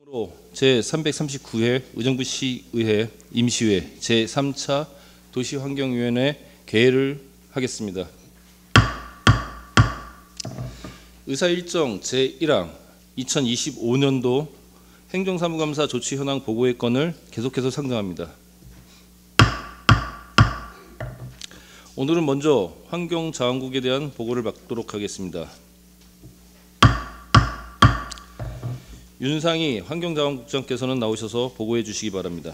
제339회 의정부시의회 임시회 제3차 도시환경위원회 개회를 하겠습니다. 의사일정 제1항 2025년도 행정사무감사 조치 현황 보고의 건을 계속해서 상정합니다. 오늘은 먼저 환경자원국에 대한 보고를 받도록 하겠습니다. 윤상희 환경자원국장께서는 나오셔서 보고해 주시기 바랍니다.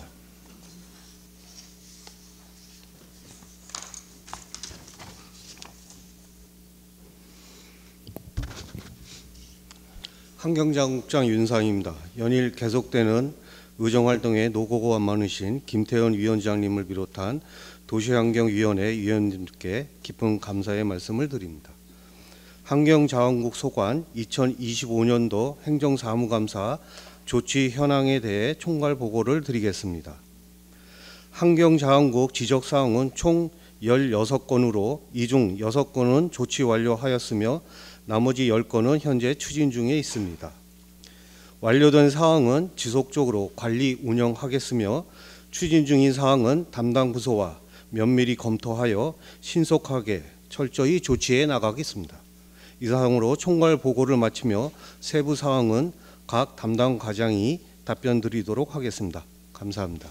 환경자원국장 윤상희입니다. 연일 계속되는 의정활동에 노고가 많으신 김태현 위원장님을 비롯한 도시환경위원회 위원님께 깊은 감사의 말씀을 드립니다. 환경자원국 소관 2025년도 행정사무감사 조치 현황에 대해 총괄 보고를 드리겠습니다. 환경자원국 지적사항은 총 16건으로 이 중 6건은 조치 완료하였으며 나머지 10건은 현재 추진 중에 있습니다. 완료된 사항은 지속적으로 관리 운영하겠으며 추진 중인 사항은 담당 부서와 면밀히 검토하여 신속하게 철저히 조치해 나가겠습니다. 이상으로 총괄 보고를 마치며 세부 사항은 각 담당 과장이 답변 드리도록 하겠습니다. 감사합니다.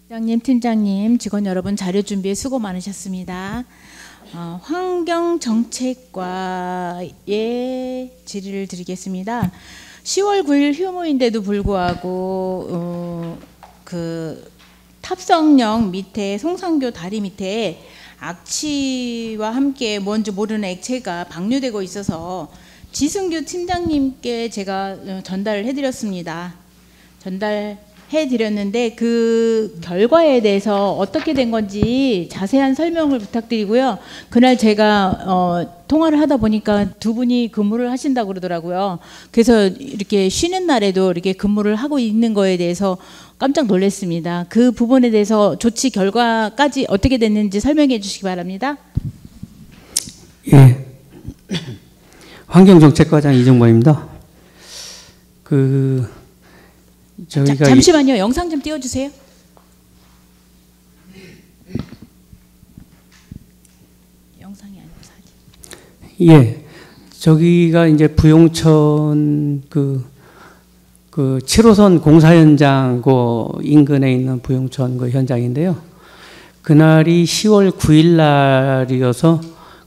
부장님, 팀장님, 직원 여러분 자료 준비에 수고 많으셨습니다. 환경정책과의 질의를 드리겠습니다. 10월 9일 휴무인데도 불구하고 그 탑성역 밑에 송산교 다리 밑에 악취와 함께 뭔지 모르는 액체가 방류되고 있어서 지승규 팀장님께 제가 전달을 해드렸습니다. 해드렸는데 그 결과에 대해서 어떻게 된 건지 자세한 설명을 부탁드리고요. 그날 제가 통화를 하다 보니까 두 분이 근무를 하신다고 그러더라고요. 그래서 이렇게 쉬는 날에도 이렇게 근무를 하고 있는 거에 대해서 깜짝 놀랐습니다. 그 부분에 대해서 조치 결과까지 어떻게 됐는지 설명해 주시기 바랍니다. 예, 환경정책과장 이정범입니다. 저희가 잠시만요. 영상 좀 띄워주세요. 영상이 아니고 사진. 예, 저기가 이제 부용천 그 7호선 공사 현장 그 인근에 있는 부용천 그 현장인데요. 그날이 10월 9일 날이어서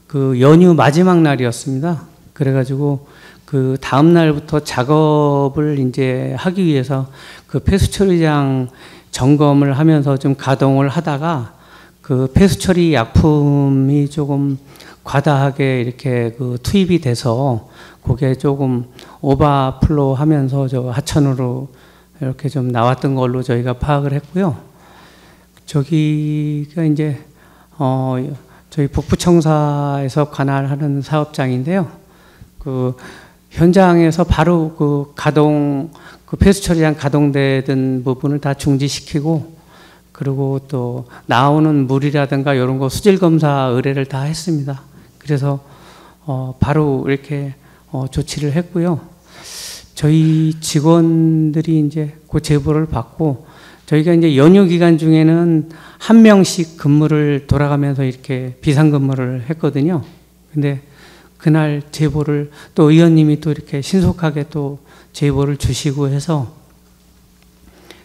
그 연휴 마지막 날이었습니다. 그래가지고 그 다음 날부터 작업을 이제 하기 위해서 그 폐수처리장 점검을 하면서 좀 가동을 하다가 그 폐수처리 약품이 조금 과다하게 이렇게 그 투입이 돼서 그게 조금 오버플로 하면서 저 하천으로 이렇게 좀 나왔던 걸로 저희가 파악을 했고요. 저기가 이제 저희 북부청사에서 관할하는 사업장인데요. 그 현장에서 바로 그 폐수처리장 가동되던 부분을 다 중지시키고, 그리고 또 나오는 물이라든가 이런 거 수질 검사 의뢰를 다 했습니다. 그래서 바로 이렇게 조치를 했고요. 저희 직원들이 이제 그 제보를 받고, 저희가 이제 연휴 기간 중에는 한 명씩 근무를 돌아가면서 이렇게 비상근무를 했거든요. 근데 그날 제보를 또 의원님이 또 이렇게 신속하게 또 제보를 주시고 해서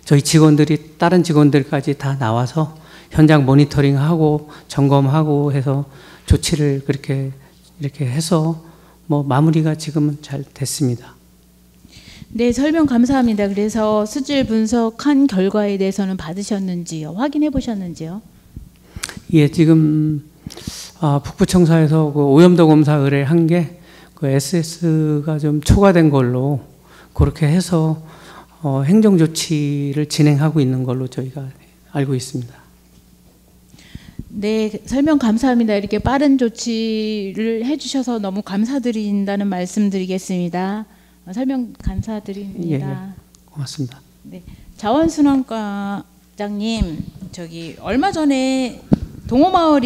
저희 직원들이 다른 직원들까지 다 나와서 현장 모니터링하고 점검하고 해서 조치를 그렇게 이렇게 해서 뭐 마무리가 지금은 잘 됐습니다. 네, 설명 감사합니다. 그래서 수질 분석한 결과에 대해서는 받으셨는지요? 확인해 보셨는지요? 예, 지금 북부청사에서 그 오염도 검사 의뢰한 게 그 SS가 좀 초과된 걸로 그렇게 해서 행정조치를 진행하고 있는 걸로 저희가 알고 있습니다. 네, 설명 감사합니다. 이렇게 빠른 조치를 해주셔서 너무 감사드린다는 말씀드리겠습니다. 설명 감사드립니다. 예, 고맙습니다. 네, 자원순환과장님, 저기 얼마 전에 동호마을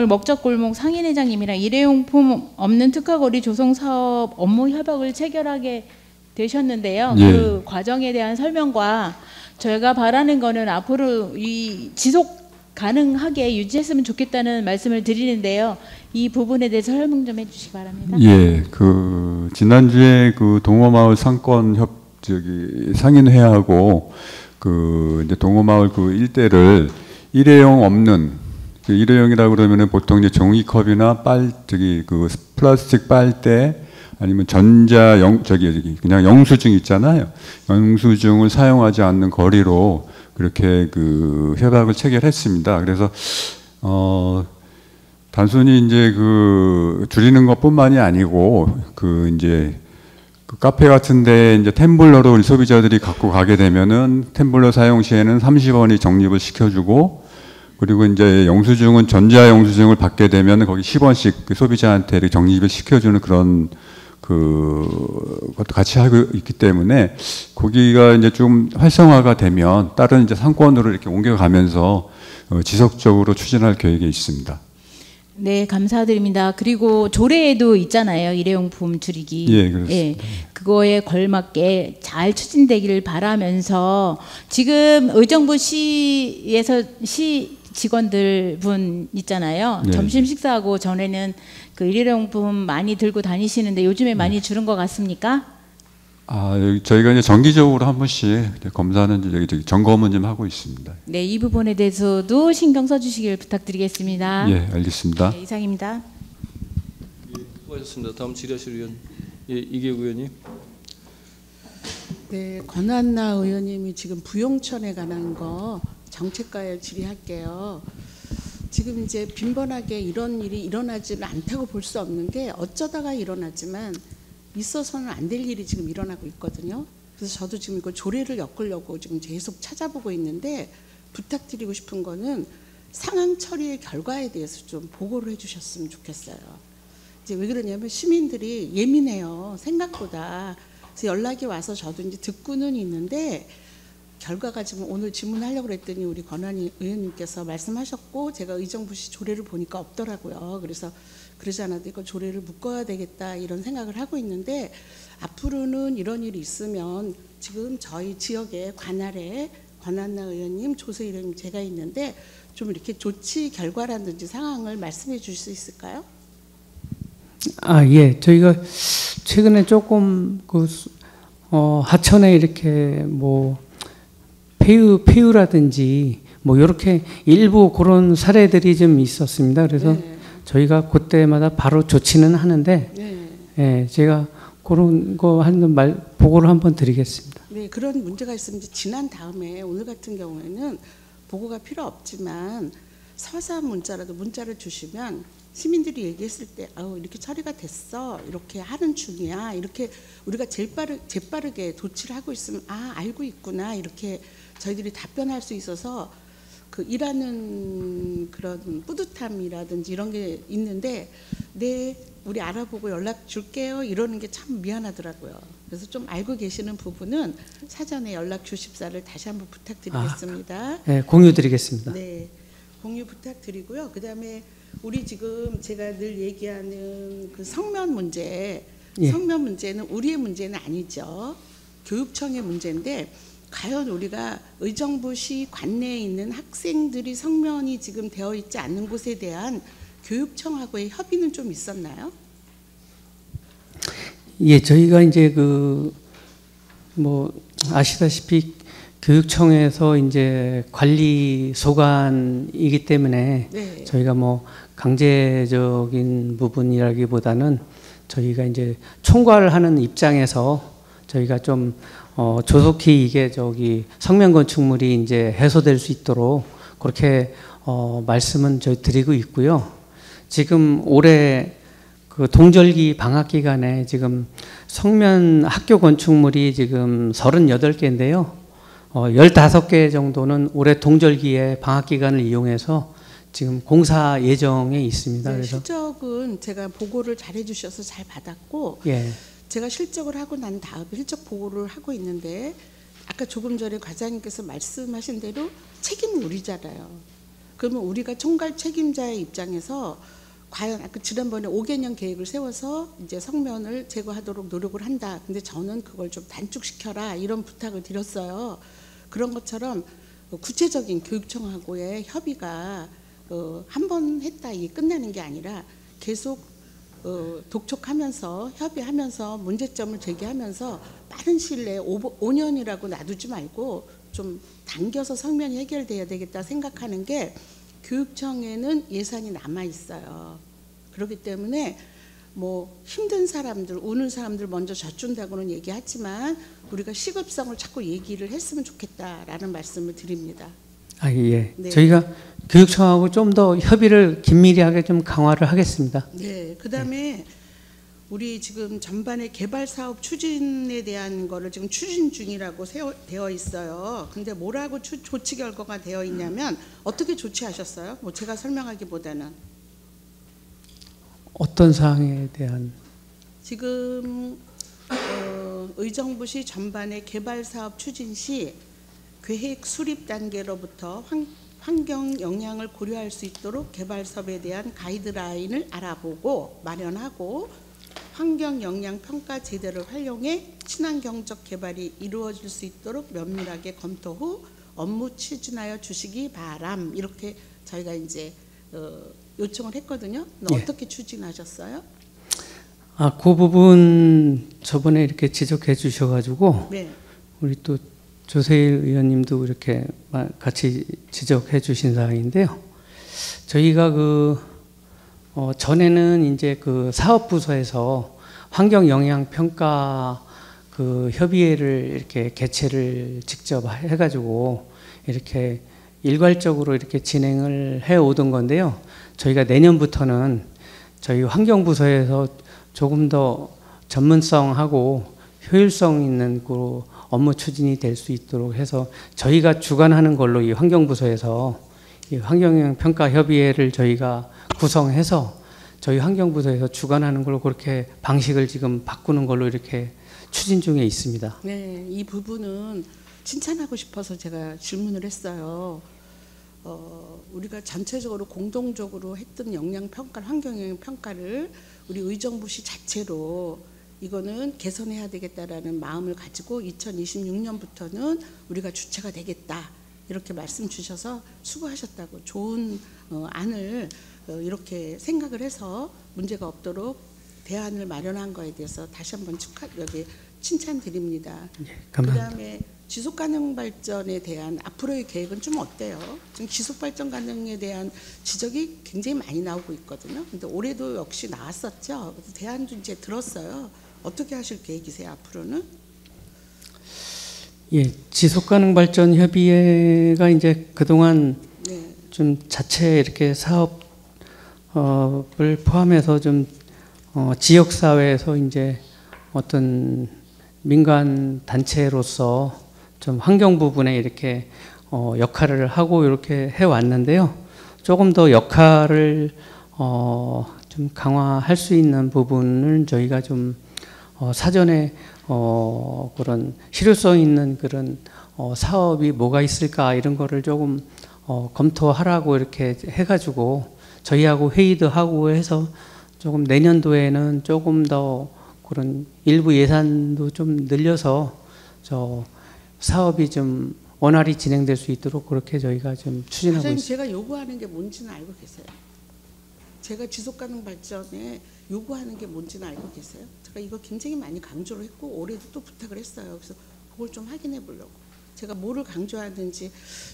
먹적골목 상인회장님이랑 일회용품 없는 특화거리 조성 사업 업무 협약을 체결하게 되셨는데요. 예. 그 과정에 대한 설명과 저희가 바라는 거는 앞으로 이 지속 가능하게 유지했으면 좋겠다는 말씀을 드리는데요. 이 부분에 대해서 설명 좀 해주시기 바랍니다. 예, 그 지난주에 그 동호마을 상권 상인회하고 그 이제 동호마을 그 일대를 일회용 없는 그 일회용이라고 그러면은 보통 이제 종이컵이나 그 플라스틱 빨대 아니면 그냥 영수증 있잖아요. 영수증을 사용하지 않는 거리로 그렇게 그 협약을 체결했습니다. 그래서 단순히 이제 그 줄이는 것뿐만이 아니고 그 이제 그 카페 같은데 이제 텀블러로 우리 소비자들이 갖고 가게 되면은 텀블러 사용 시에는 30원이 적립을 시켜주고, 그리고 이제 영수증은 전자 영수증을 받게 되면 거기 10원씩 그 소비자한테 이렇게 적립을 시켜주는 그런 그것도 같이 하고 있기 때문에 거기가 이제 좀 활성화가 되면 다른 이제 상권으로 이렇게 옮겨가면서 지속적으로 추진할 계획이 있습니다. 네, 감사드립니다. 그리고 조례에도 있잖아요. 일회용품 줄이기. 예, 그렇습니다. 예, 그거에 걸맞게 잘 추진되기를 바라면서 지금 의정부 시에서 시 직원들 분 있잖아요. 네. 점심 식사하고 전에는 그 일회용품 많이 들고 다니시는데 요즘에 많이 줄은 것 같습니까? 여기 저희가 이제 정기적으로 한 번씩 검사는 저기 점검은 좀 하고 있습니다. 네, 이 부분에 대해서도 신경 써주시길 부탁드리겠습니다. 예, 알겠습니다. 네, 이상입니다. 수고하셨습니다. 다음 질의하실 의원, 예, 이계욱 의원님. 네, 권한나 의원님이 지금 부용천에 관한 거 정책과에 질의할게요. 지금 이제 빈번하게 이런 일이 일어나지는 않다고 볼 수 없는 게 어쩌다가 일어나지만 있어서는 안 될 일이 지금 일어나고 있거든요. 그래서 저도 지금 이거 조례를 엮으려고 지금 계속 찾아보고 있는데 부탁드리고 싶은 거는 상황 처리의 결과에 대해서 좀 보고를 해주셨으면 좋겠어요. 이제 왜 그러냐면 시민들이 예민해요. 생각보다. 그래서 연락이 와서 저도 이제 듣고는 있는데 결과가 지금 오늘 질문하려고 그랬더니 우리 권한희 의원님께서 말씀하셨고 제가 의정부시 조례를 보니까 없더라고요. 그래서 그러지 않아도 이거 조례를 묶어야 되겠다 이런 생각을 하고 있는데 앞으로는 이런 일이 있으면 지금 저희 지역의 관할에 권한나 의원님, 조세 의원님 제가 있는데 좀 이렇게 조치 결과라든지 상황을 말씀해 주실 수 있을까요? 예, 저희가 최근에 조금 하천에 이렇게 뭐 폐유라든지 뭐 이렇게 일부 그런 사례들이 좀 있었습니다. 그래서 네. 저희가 그때마다 바로 조치는 하는데, 네. 예, 제가 그런 거 하는 보고를 한번 드리겠습니다. 네, 그런 문제가 있으면 지난 다음에 오늘 같은 경우에는 보고가 필요 없지만 서서 문자를 주시면 시민들이 얘기했을 때 이렇게 처리가 됐어, 이렇게 하는 중이야, 이렇게 우리가 재빠르게 조치를 하고 있으면 알고 있구나 이렇게 저희들이 답변할 수 있어서 그 일하는 그런 뿌듯함이라든지 이런 게 있는데 네, 우리 알아보고 연락 줄게요 이러는 게 참 미안하더라고요. 그래서 좀 알고 계시는 부분은 사전에 연락 주십사를 다시 한번 부탁드리겠습니다. 네, 공유 드리겠습니다. 네, 공유 부탁드리고요. 그다음에 우리 지금 제가 늘 얘기하는 그 성면 문제, 예. 성면 문제는 우리의 문제는 아니죠. 교육청의 문제인데 과연 우리가 의정부시 관내에 있는 학생들이 성면이 지금 되어 있지 않는 곳에 대한 교육청하고의 협의는 좀 있었나요? 예, 저희가 이제 뭐 아시다시피 교육청에서 이제 관리 소관이기 때문에 네. 저희가 뭐 강제적인 부분이라기보다는 저희가 이제 총괄을 하는 입장에서 저희가 좀 조속히 이게 성면 건축물이 이제 해소될 수 있도록 그렇게 말씀은 저희 드리고 있고요. 지금 올해 그 동절기 방학 기간에 지금 성면 학교 건축물이 지금 38개인데요. 15개 정도는 올해 동절기에 방학 기간을 이용해서 지금 공사 예정에 있습니다. 네, 그래서 실적은 제가 보고를 잘 해주셔서 잘 받았고 예, 제가 실적을 하고 난 다음에 실적 보고를 하고 있는데 아까 조금 전에 과장님께서 말씀하신 대로 책임은 우리잖아요. 그러면 우리가 총괄 책임자의 입장에서 과연 아까 지난번에 5개년 계획을 세워서 이제 성면을 제거하도록 노력을 한다. 근데 저는 그걸 좀 단축시켜라 이런 부탁을 드렸어요. 그런 것처럼 구체적인 교육청하고의 협의가 한 번 했다 이게 끝나는 게 아니라 계속 독촉하면서 협의하면서 문제점을 제기하면서 빠른 시일 내에 5년이라고 놔두지 말고 좀 당겨서 성면이 해결돼야 되겠다 생각하는 게 교육청에는 예산이 남아 있어요. 그렇기 때문에 뭐 힘든 사람들, 우는 사람들 먼저 젖준다고는 얘기하지만 우리가 시급성을 자꾸 얘기를 했으면 좋겠다라는 말씀을 드립니다. 예. 네. 저희가 교육청하고 좀 더 협의를 긴밀하게 좀 강화를 하겠습니다. 네. 그다음에 우리 지금 전반의 개발 사업 추진에 대한 거를 지금 추진 중이라고 되어 있어요. 근데 뭐라고 조치 결과가 되어 있냐면 어떻게 조치하셨어요? 뭐 제가 설명하기보다는 어떤 사항에 대한 지금 의정부시 전반의 개발 사업 추진 시 계획 수립 단계로부터 환경 영향을 고려할 수 있도록 개발 사업에 대한 가이드라인을 알아보고 마련하고 환경 영향 평가 제도를 활용해 친환경적 개발이 이루어질 수 있도록 면밀하게 검토 후 업무 추진하여 주시기 바람 이렇게 저희가 이제 요청을 했거든요. 예. 어떻게 추진하셨어요? 그 부분 저번에 이렇게 지적해 주셔가지고 네. 우리 또 조세일 의원님도 이렇게 같이 지적해 주신 사항인데요. 저희가 전에는 이제 그 사업부서에서 환경 영향 평가 그 협의회를 이렇게 개최를 직접 해가지고 이렇게 일괄적으로 이렇게 진행을 해 오던 건데요. 저희가 내년부터는 저희 환경부서에서 조금 더 전문성하고 효율성 있는 그 업무 추진이 될 수 있도록 해서 저희가 주관하는 걸로 이 환경부서에서 이 환경영향 평가 협의회를 저희가 구성해서 저희 환경부서에서 주관하는 걸로 그렇게 방식을 지금 바꾸는 걸로 이렇게 추진 중에 있습니다. 네, 이 부분은 칭찬하고 싶어서 제가 질문을 했어요. 우리가 전체적으로 공동적으로 했던 영향 평가, 환경 영향 평가를 우리 의정부시 자체로 이거는 개선해야 되겠다라는 마음을 가지고 2026년부터는 우리가 주체가 되겠다 이렇게 말씀 주셔서 수고하셨다고 좋은 안을 이렇게 생각을 해서 문제가 없도록 대안을 마련한 거에 대해서 다시 한번 칭찬드립니다. 감사합니다. 그다음에 지속가능 발전에 대한 앞으로의 계획은 좀 어때요? 지금 지속발전 가능에 대한 지적이 굉장히 많이 나오고 있거든요. 근데 올해도 역시 나왔었죠. 그래서 대안도 이제 들었어요. 어떻게 하실 계획이세요, 앞으로는? 예, 지속가능 발전 협의회가 이제 그동안 네. 좀 자체 이렇게 사업을 포함해서 좀 지역 사회에서 이제 어떤 민간 단체로서 좀 환경 부분에 이렇게 역할을 하고 이렇게 해 왔는데요. 조금 더 역할을 좀 강화할 수 있는 부분을 저희가 좀 사전에 그런 실효성 있는 그런 사업이 뭐가 있을까 이런 거를 조금 검토하라고 이렇게 해가지고 저희하고 회의도 하고 해서 조금 내년도에는 조금 더 그런 일부 예산도 좀 늘려서 저 사업이 좀 원활히 진행될 수 있도록 그렇게 저희가 좀 추진하고 사장님, 있습니다. 제가 요구하는 게 뭔지는 알고 계세요? 제가 지속가능 발전에 요구하는 게 뭔지는 알고 계세요? 제가 이거 굉장히 많이 강조를 했고 올해도 또 부탁을 했어요. 그래서 그걸 좀 확인해 보려고. 제가 뭐를 강조하는지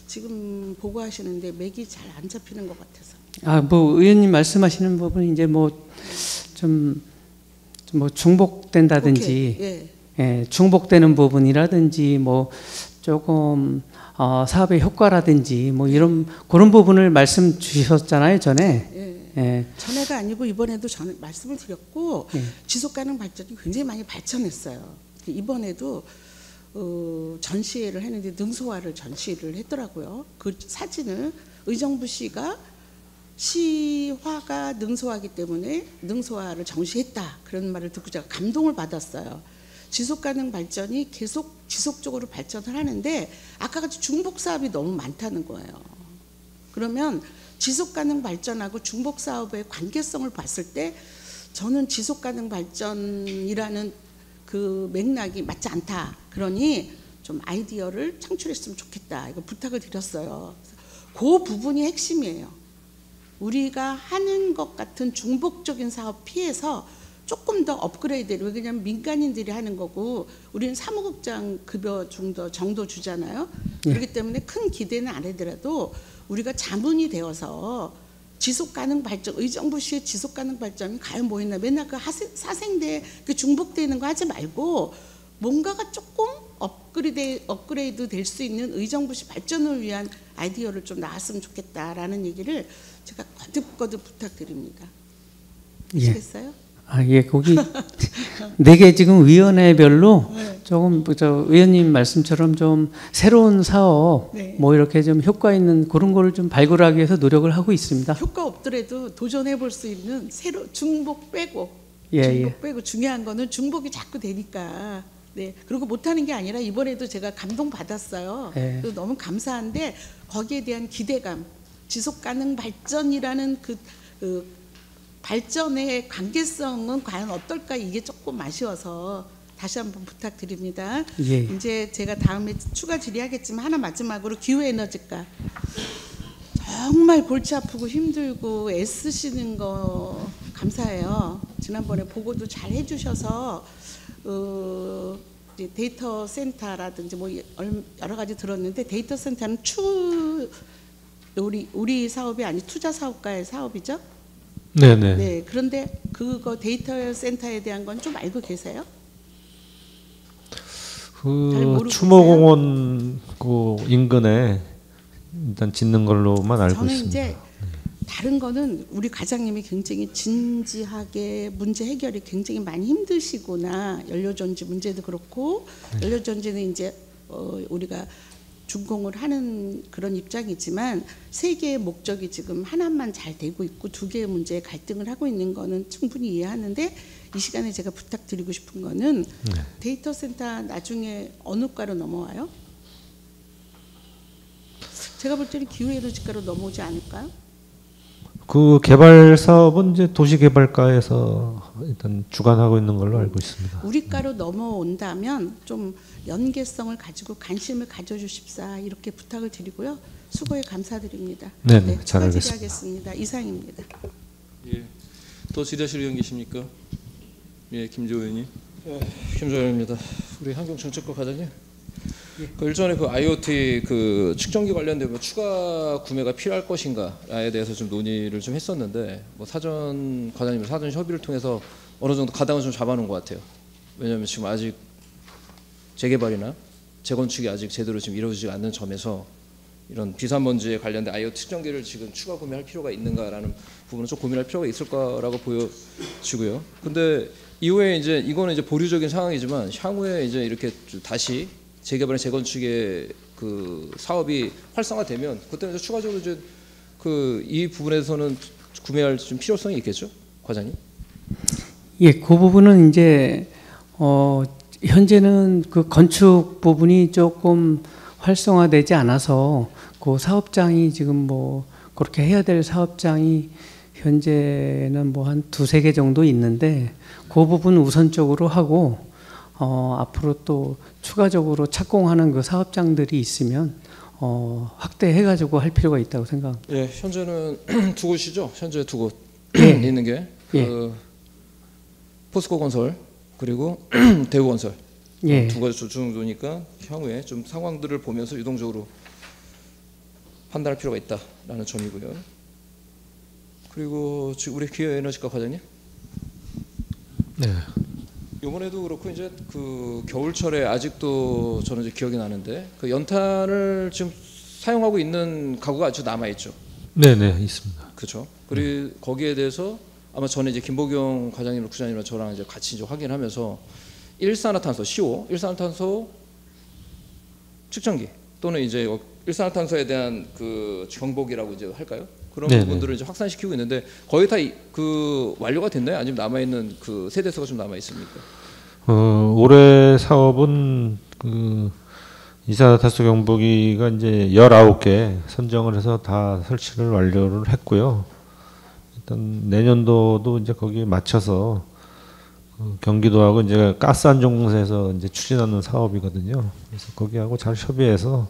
지금 보고하시는데 맥이 잘 안 잡히는 것 같아서. 뭐 의원님 말씀하시는 부분이 이제 뭐 좀 중복된다든지, 오케이. 예, 중복되는 부분이라든지 뭐 조금 사업의 효과라든지 뭐 이런 그런 부분을 말씀 주셨잖아요 전에. 예. 예. 전에가 아니고 이번에도 말씀을 드렸고 예. 지속가능 발전이 굉장히 많이 발전했어요. 이번에도 전시회를 했는데 능소화를 전시를 했더라고요. 그 사진을 의정부시가 시화가 능소화기 때문에 능소화를 정시했다 그런 말을 듣고 제가 감동을 받았어요. 지속가능 발전이 계속 지속적으로 발전을 하는데 아까 같이 중복 사업이 너무 많다는 거예요. 그러면 지속가능 발전하고 중복 사업의 관계성을 봤을 때 저는 지속가능 발전이라는 그 맥락이 맞지 않다. 그러니 좀 아이디어를 창출했으면 좋겠다. 이거 부탁을 드렸어요. 그 부분이 핵심이에요. 우리가 하는 것 같은 중복적인 사업 피해서 조금 더 업그레이드를, 왜냐하면 민간인들이 하는 거고 우리는 사무국장 급여 정도 주잖아요. 그렇기 때문에 큰 기대는 안 하더라도 우리가 자문이 되어서 지속가능 발전, 의정부시의 지속가능 발전이 과연 뭐 있나, 맨날 그 사생대 그 중복되는 거 하지 말고 뭔가가 조금 업그레이드 될 수 있는 의정부시 발전을 위한 아이디어를 좀 나왔으면 좋겠다라는 얘기를 제가 거듭거듭 부탁드립니다. 아시겠어요? 예, 거기 4개 지금 위원회별로 조금 저 의원님 말씀처럼 좀 새로운 사업 뭐 이렇게 좀 효과 있는 그런 거를 좀 발굴하기 위해서 노력을 하고 있습니다. 효과 없더라도 도전해 볼 수 있는 중복 빼고 중요한 거는 중복이 자꾸 되니까. 네, 그리고 못하는 게 아니라 이번에도 제가 감동 받았어요. 너무 감사한데 거기에 대한 기대감, 지속 가능 발전이라는 그 발전의 관계성은 과연 어떨까, 이게 조금 아쉬워서 다시 한번 부탁드립니다. 이제 제가 다음에 추가 질의하겠지만 하나 마지막으로 기후에너지과 정말 골치 아프고 힘들고 애쓰시는 거 감사해요. 지난번에 보고도 잘 해주셔서 이제 데이터 센터라든지 뭐 여러 가지 들었는데, 데이터 센터는 우리 사업이 아닌 투자 사업가의 사업이죠. 네네. 네, 그런데 그거 데이터 센터에 대한 건 좀 알고 계세요? 그 추모공원 그 인근에 일단 짓는 걸로만 알고 저는 있습니다. 이제 다른 거는 우리 과장님이 굉장히 진지하게 문제 해결이 굉장히 많이 힘드시구나. 연료전지 문제도 그렇고, 연료전지는 이제 우리가 준공을 하는 그런 입장이지만 세 개의 목적이 지금 하나만 잘 되고 있고 두 개의 문제에 갈등을 하고 있는 거는 충분히 이해하는데, 이 시간에 제가 부탁드리고 싶은 거는 데이터 센터 나중에 어느 과로 넘어와요? 제가 볼 때는 기후에너지과로 넘어오지 않을까요? 그 개발 사업은 이제 도시개발과에서 일단 주관하고 있는 걸로 알고 있습니다. 우리 과로 넘어온다면 좀 연계성을 가지고 관심을 가져주십사, 이렇게 부탁을 드리고요. 수고에 감사드립니다. 네네, 잘 알겠습니다. 질의하겠습니다. 이상입니다. 예, 더 질의하실 의원 계십니까? 예, 김재호 의원님. 김재호 의원입니다. 우리 환경정책과 과장님. 그 일전에 그 IoT 그 측정기 관련된 뭐 추가 구매가 필요할 것인가에 대해서 좀 논의를 좀 했었는데, 뭐 사전 과장님 사전 협의를 통해서 어느 정도 가닥은 좀 잡아놓은 것 같아요. 왜냐하면 지금 아직 재개발이나 재건축이 아직 제대로 지금 이루어지지 않는 점에서 이런 비산먼지에 관련된 IoT 측정기를 지금 추가 구매할 필요가 있는가라는 부분은 좀 고민할 필요가 있을 거라고 보여지고요. 근데 이후에 이제 이거는 이제 보류적인 상황이지만 향후에 이제 이렇게 다시 재개발이나 재건축의 그 사업이 활성화되면 그때는 이제 추가적으로 이제 그 이 부분에서는 구매할 좀 필요성이 있겠죠, 과장님? 예, 그 부분은 이제 현재는 그 건축 부분이 조금 활성화되지 않아서 그 사업장이 지금 뭐 그렇게 해야 될 사업장이 현재는 뭐 한 2-3개 정도 있는데, 그 부분 우선적으로 하고 앞으로 또 추가적으로 착공하는 그 사업장들이 있으면 확대해가지고 할 필요가 있다고 생각합니다. 예, 현재는 두 곳이죠. 현재 두 곳 있는 게 그 포스코 건설 그리고 대우 건설 두 가지 정도니까 향후에 좀 상황들을 보면서 유동적으로 판단할 필요가 있다라는 점이고요. 그리고 지금 우리 기후에너지과 과장님. 네. 이번에도 그렇고 이제 그 겨울철에 아직도 저는 이제 기억이 나는데 그 연탄을 지금 사용하고 있는 가구가 아주 남아 있죠. 네네, 있습니다. 그렇죠. 그리고 거기에 대해서 아마 전에 이제 김보경 과장님, 부장님이랑 저랑 이제 같이 이제 확인하면서 일산화탄소 CO, 일산화탄소 측정기 또는 이제 일산화탄소에 대한 그 경보기라고 이제 할까요? 그런 네네. 부분들을 이제 확산시키고 있는데 거의 다 그 완료가 됐나요? 아니면 남아 있는 그 세대수가 좀 남아 있습니까? 올해 사업은 그 이산화탄소 경보기가 이제 19개 선정을 해서 다 설치를 완료를 했고요. 일단 내년도도 이제 거기에 맞춰서 경기도하고 이제 가스 안전공사에서 이제 추진하는 사업이거든요. 그래서 거기하고 잘 협의해서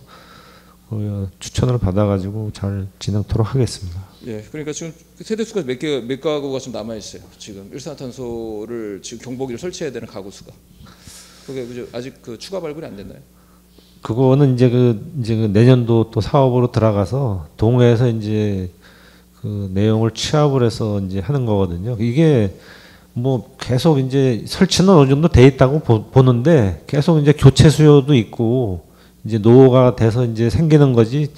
추천을 받아가지고 잘 진행토록 하겠습니다. 예, 그러니까 지금 세대수가 몇 가구가 좀 남아 있어요. 지금 일산화탄소를 지금 경보기를 설치해야 되는 가구 수가. 그게 아직 그 추가 발굴이 안 됐나요? 그거는 이제 그 내년도 또 사업으로 들어가서 동에서 이제 그 내용을 취합을 해서 이제 하는 거거든요. 이게 뭐 계속 이제 설치는 어느 정도 돼 있다고 보는데 계속 이제 교체 수요도 있고 이제 노후가 돼서 이제 생기는 거지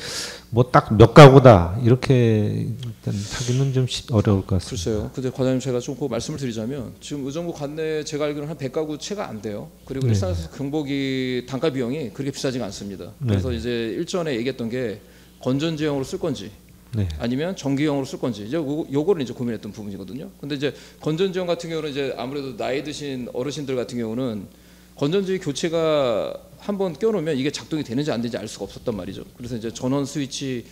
뭐 딱 몇 가구다 이렇게 일단 하기는 좀 어려울 것 같습니다. 글쎄요. 근데 과장님 제가 좀 그 말씀을 드리자면 지금 의정부 관내 제가 알기로는 한 100가구 채가 안 돼요. 그리고 네. 일산화탄소 경보기 단가 비용이 그렇게 비싸지가 않습니다. 그래서 네. 이제 일전에 얘기했던 게 건전지형으로 쓸 건지 네. 아니면 전기형으로 쓸 건지 이제 요거를 이제 고민했던 부분이거든요. 근데 이제 건전지형 같은 경우는 이제 아무래도 나이 드신 어르신들 같은 경우는 건전지 교체가 한번 껴놓으면 이게 작동이 되는지 안 되는지 알 수가 없었단 말이죠. 그래서 이제 전원 스위치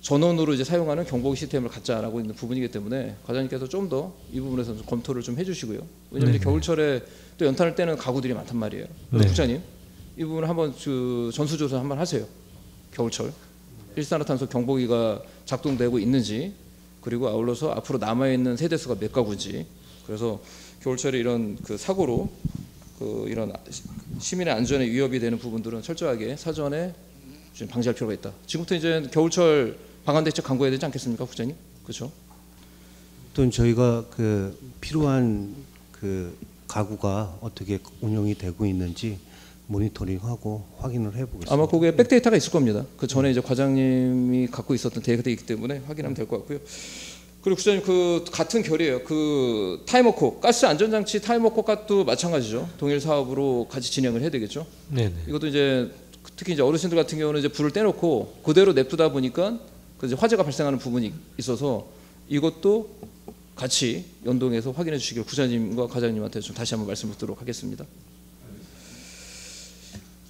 전원으로 이제 사용하는 경보기 시스템을 갖자라고 있는 부분이기 때문에 과장님께서 좀 더 이 부분에서 좀 검토를 좀 해주시고요. 왜냐하면 이제 겨울철에 또 연탄을 떼는 가구들이 많단 말이에요. 그래서 네. 국장님 이 부분을 한번 그 전수조사 한번 하세요. 겨울철 일산화탄소 경보기가 작동되고 있는지 그리고 아울러서 앞으로 남아 있는 세대수가 몇 가구인지 그래서 겨울철에 이런 그 사고로 그 이런 시민의 안전에 위협이 되는 부분들은 철저하게 사전에 좀 방지할 필요가 있다. 지금부터 이제 겨울철 방안 대책 강구해야 되지 않겠습니까, 국장님? 그렇죠? 또 저희가 그 필요한 그 가구가 어떻게 운영이 되고 있는지 모니터링하고 확인을 해보겠습니다. 아마 그게 백데이터가 있을 겁니다. 그 전에 이제 과장님이 갖고 있었던 데이터이기 때문에 확인하면 될 것 같고요. 그리고 국장님 그 같은 결이에요. 그 타이머콕 가스 안전장치 타이머콕 값도 마찬가지죠. 동일 사업으로 같이 진행을 해야 되겠죠. 네네. 이것도 이제 특히 이제 어르신들 같은 경우는 이제 불을 떼놓고 그대로 냅두다 보니까 그 이제 화재가 발생하는 부분이 있어서 이것도 같이 연동해서 확인해 주시길 부장님과 과장님한테 좀 다시 한번 말씀드리도록 하겠습니다.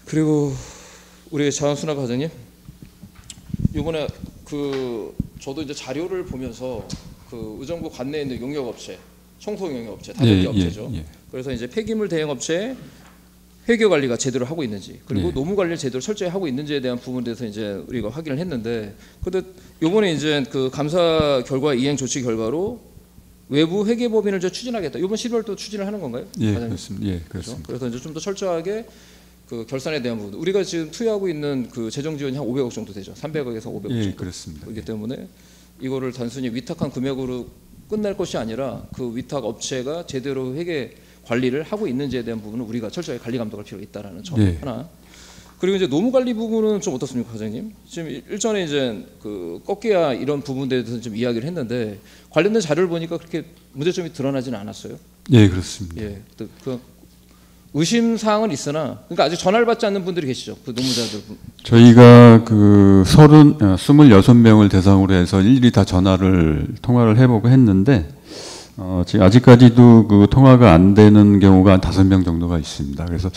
그리고 우리 자원순환 과장님, 이번에 그 저도 이제 자료를 보면서 그 의정부 관내에 있는 용역업체, 청소 용역업체, 다섯 개 업체죠. 그래서 이제 폐기물 대행업체 회계 관리가 제대로 하고 있는지 그리고 노무 관리를 제대로 철저히 하고 있는지에 대한 부분에 대해서 이제 우리가 확인을 했는데, 근데 요번에 이제 그 감사 결과 이행 조치 결과로 외부 회계법인을 이제 추진하겠다. 이번 12월도 추진을 하는 건가요? 예, 과장님? 그렇습니다. 예, 그렇습니다. 그래서 이제 좀 더 철저하게 그 결산에 대한 부분, 우리가 지금 투여하고 있는 그 재정 지원이 한 500억 정도 되죠. 300억에서 500억 예, 정도. 그렇습니다. 그렇기 때문에 이거를 단순히 위탁한 금액으로 끝날 것이 아니라 그 위탁 업체가 제대로 회계 관리를 하고 있는지에 대한 부분은 우리가 철저히 관리 감독할 필요가 있다라는 점 예. 하나. 그리고 이제 노무 관리 부분은 좀 어떻습니까, 과장님? 지금 일전에 이제 그 꺾기야 이런 부분에 대해서 좀 이야기를 했는데 관련된 자료를 보니까 그렇게 문제점이 드러나지는 않았어요. 예, 그렇습니다. 예, 그 의심 사항은 있으나, 그러니까 아직 전화를 받지 않는 분들이 계시죠, 그 노무자들. 저희가 그 26명을 대상으로 해서 일일이 다 통화를 해보고 했는데 지금 아직까지도 그 통화가 안 되는 경우가 한 5명 정도가 있습니다. 그래서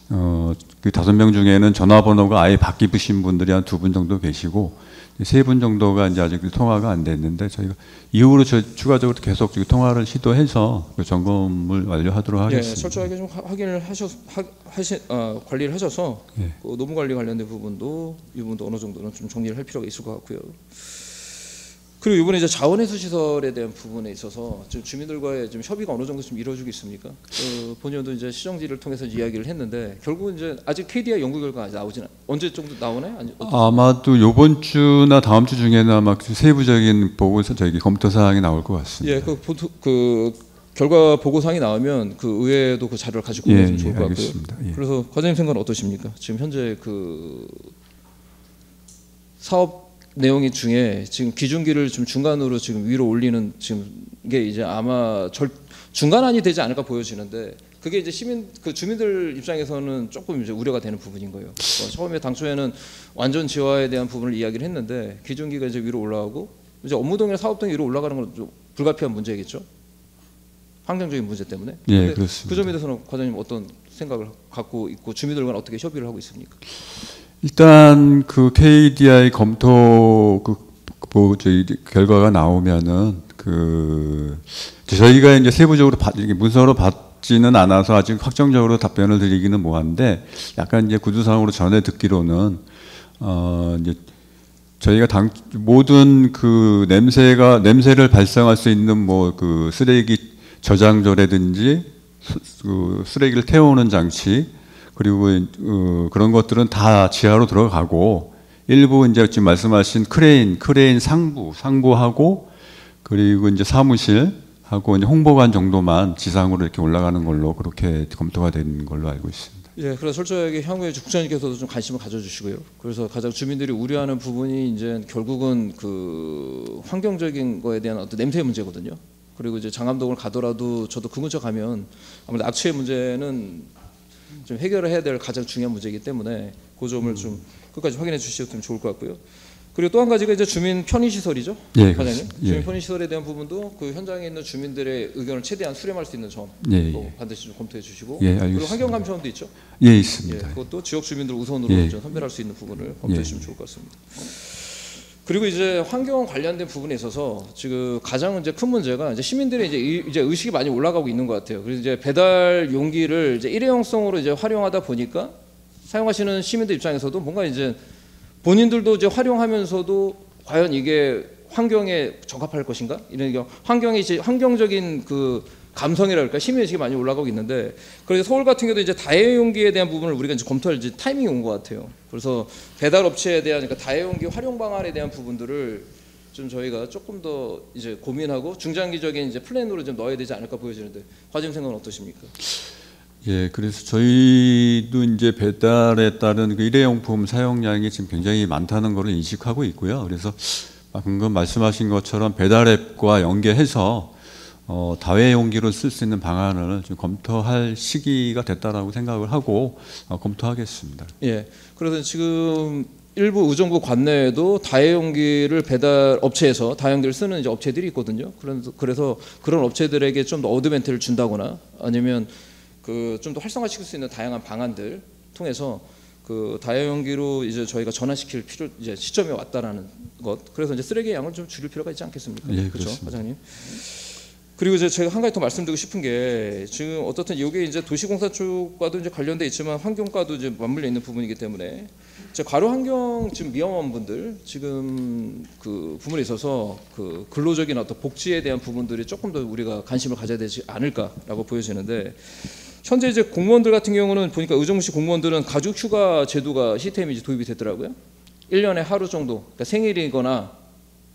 그 5명 중에는 전화번호가 아예 바뀌으신 분들이 한 2분 정도 계시고 3분 정도가 이제 아직 통화가 안 됐는데 저희가 이후로 추가적으로 계속 통화를 시도해서 그 점검을 완료하도록 하겠습니다. 예, 철저하게 좀 확인을 관리를 하셔서 예. 그 노무 관리 관련된 부분도 이 부분도 어느 정도는 좀 정리를 할 필요가 있을 것 같고요. 그리고 이번에 이제 자원회수 시설에 대한 부분에 있어서 지금 주민들과의 좀 협의가 어느 정도 좀 이루어지고 있습니까? 본연도 이제 시정지를 통해서 이야기를 했는데 결국은 이제 아직 KDI 연구 결과가 나오지는 언제 정도 나오나요? 아마도 이번 주나 다음 주 중에는 아마 세부적인 보고서 저기 검토 사항이 나올 것 같습니다. 예, 그 결과 보고상이 나오면 그 의회도 그 자료를 가지고 오면 좋을 것 같고요. 알겠습니다. 예. 그래서 과장님 생각은 어떠십니까? 지금 현재 그 사업 내용이 중에 지금 기준기를 좀 중간으로 지금 위로 올리는 지금 이게 이제 아마 중간안이 되지 않을까 보여지는데 그게 이제 주민들 입장에서는 조금 이제 우려가 되는 부분인 거예요. 처음에 당초에는 완전 지화에 대한 부분을 이야기를 했는데 기존기가 이제 위로 올라가고 이제 업무동이나 사업동이 위로 올라가는 건 좀 불가피한 문제겠죠. 환경적인 문제 때문에. 예, 그렇습니다. 그 점에 대해서는 과장님 어떤 생각을 갖고 있고 주민들과 어떻게 협의를 하고 있습니까? 일단 그 KDI 검토 저희 결과가 나오면은 저희가 이제 세부적으로 문서로 받지는 않아서 아직 확정적으로 답변을 드리기는 뭐한데 약간 이제 구두상으로 전해 듣기로는 이제 저희가 모든 그 냄새를 발생할 수 있는 뭐 그 쓰레기 저장소라든지 쓰레기를 태우는 장치 그리고 그런 것들은 다 지하로 들어가고 일부 이제 지금 말씀하신 크레인 상부하고 그리고 이제 사무실하고 이제 홍보관 정도만 지상으로 이렇게 올라가는 걸로 그렇게 검토가 된 걸로 알고 있습니다. 예, 그래서 철저하게 향후에 국장님께서도 좀 관심을 가져주시고요. 그래서 가장 주민들이 우려하는 부분이 이제 결국은 그 환경적인 거에 대한 어떤 냄새 문제거든요. 그리고 이제 장암동을 가더라도 저도 그 근처 가면 아무래도 악취의 문제는 좀 해결을 해야 될 가장 중요한 문제이기 때문에 그 점을 좀 끝까지 확인해 주시면 좋을 것 같고요. 그리고 또 한 가지가 이제 주민 편의시설이죠. 예, 과장님. 예. 주민 편의시설에 대한 부분도 그 현장에 있는 주민들의 의견을 최대한 수렴할 수 있는 점 예, 반드시 좀 검토해 주시고 예, 알겠습니다. 그리고 환경 감시원도 있죠. 예, 있습니다. 예, 그것도 지역 주민들 우선으로 예. 좀 선별할 수 있는 부분을 검토해 주시면 좋을 것 같습니다. 그리고 이제 환경 관련된 부분에 있어서 지금 가장 이제 큰 문제가 이제 시민들의 이제 의식이 많이 올라가고 있는 것 같아요. 그래서 이제 배달 용기를 이제 일회용성으로 이제 활용하다 보니까 사용하시는 시민들 입장에서도 뭔가 이제 본인들도 이제 활용하면서도 과연 이게 환경에 적합할 것인가? 이런 환경이 이제 환경적인 그 감성이랄까 시민의식이 많이 올라가고 있는데 그래서 서울 같은 경우도 이제 다회용기에 대한 부분을 우리가 이제 검토할 이제 타이밍이 온 것 같아요. 그래서 배달 업체에 대한 그러니까 다회용기 활용 방안에 대한 부분들을 좀 저희가 조금 더 이제 고민하고 중장기적인 이제 플랜으로 좀 넣어야 되지 않을까 보여지는데 과장님 생각은 어떠십니까? 예, 그래서 저희도 이제 배달에 따른 그 일회용품 사용량이 지금 굉장히 많다는 것을 인식하고 있고요. 그래서 방금 말씀하신 것처럼 배달 앱과 연계해서 다회용기로 쓸 수 있는 방안을 좀 검토할 시기가 됐다라고 생각을 하고 검토하겠습니다. 예, 그래서 지금 일부 의정부 관내에도 다회용기를 배달 업체에서 다회용기를 쓰는 이제 업체들이 있거든요. 그래서 그런 업체들에게 좀 더 어드밴티지를 준다거나 아니면 그 좀 더 활성화시킬 수 있는 다양한 방안들 통해서 그 다회용기로 이제 저희가 전환시킬 이제 시점이 왔다라는 것. 그래서 이제 쓰레기 양을 좀 줄일 필요가 있지 않겠습니까? 예, 그렇죠, 그렇습니다. 과장님. 그리고 이제 제가 한 가지 더 말씀드리고 싶은 게 지금 어떻든 이게 이제 도시공사 쪽과도 이제 관련돼 있지만 환경과도 이제 맞물려 있는 부분이기 때문에 가로 환경 지금 미화원 분들 지금 그 부분에 있어서 그 근로적인 어떤 복지에 대한 부분들이 조금 더 우리가 관심을 가져야 되지 않을까라고 보여지는데 현재 이제 공무원들 같은 경우는 보니까 의정부시 공무원들은 가족휴가 제도가 시스템이 이제 도입이 됐더라고요. 1년에 하루 정도 그러니까 생일이거나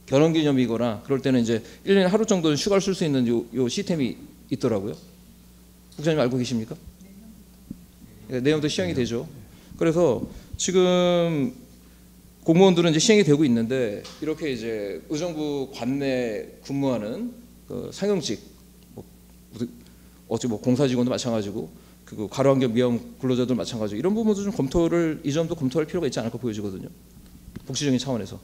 결혼기념이거나 그럴 때는 이제 1년에 하루 정도는 휴가를 쓸 수 있는 요 시스템이 있더라고요. 국장님 알고 계십니까? 내용도 시행이 되죠. 그래서 지금 공무원들은 이제 시행이 되고 있는데 이렇게 이제 의정부 관내 근무하는 그 상용직 뭐 공사 직원도 마찬가지고 그 가로환경 미화원 근로자들 마찬가지고 이런 부분도 좀 이 점도 검토할 필요가 있지 않을까 보여지거든요. 복지적인 차원에서.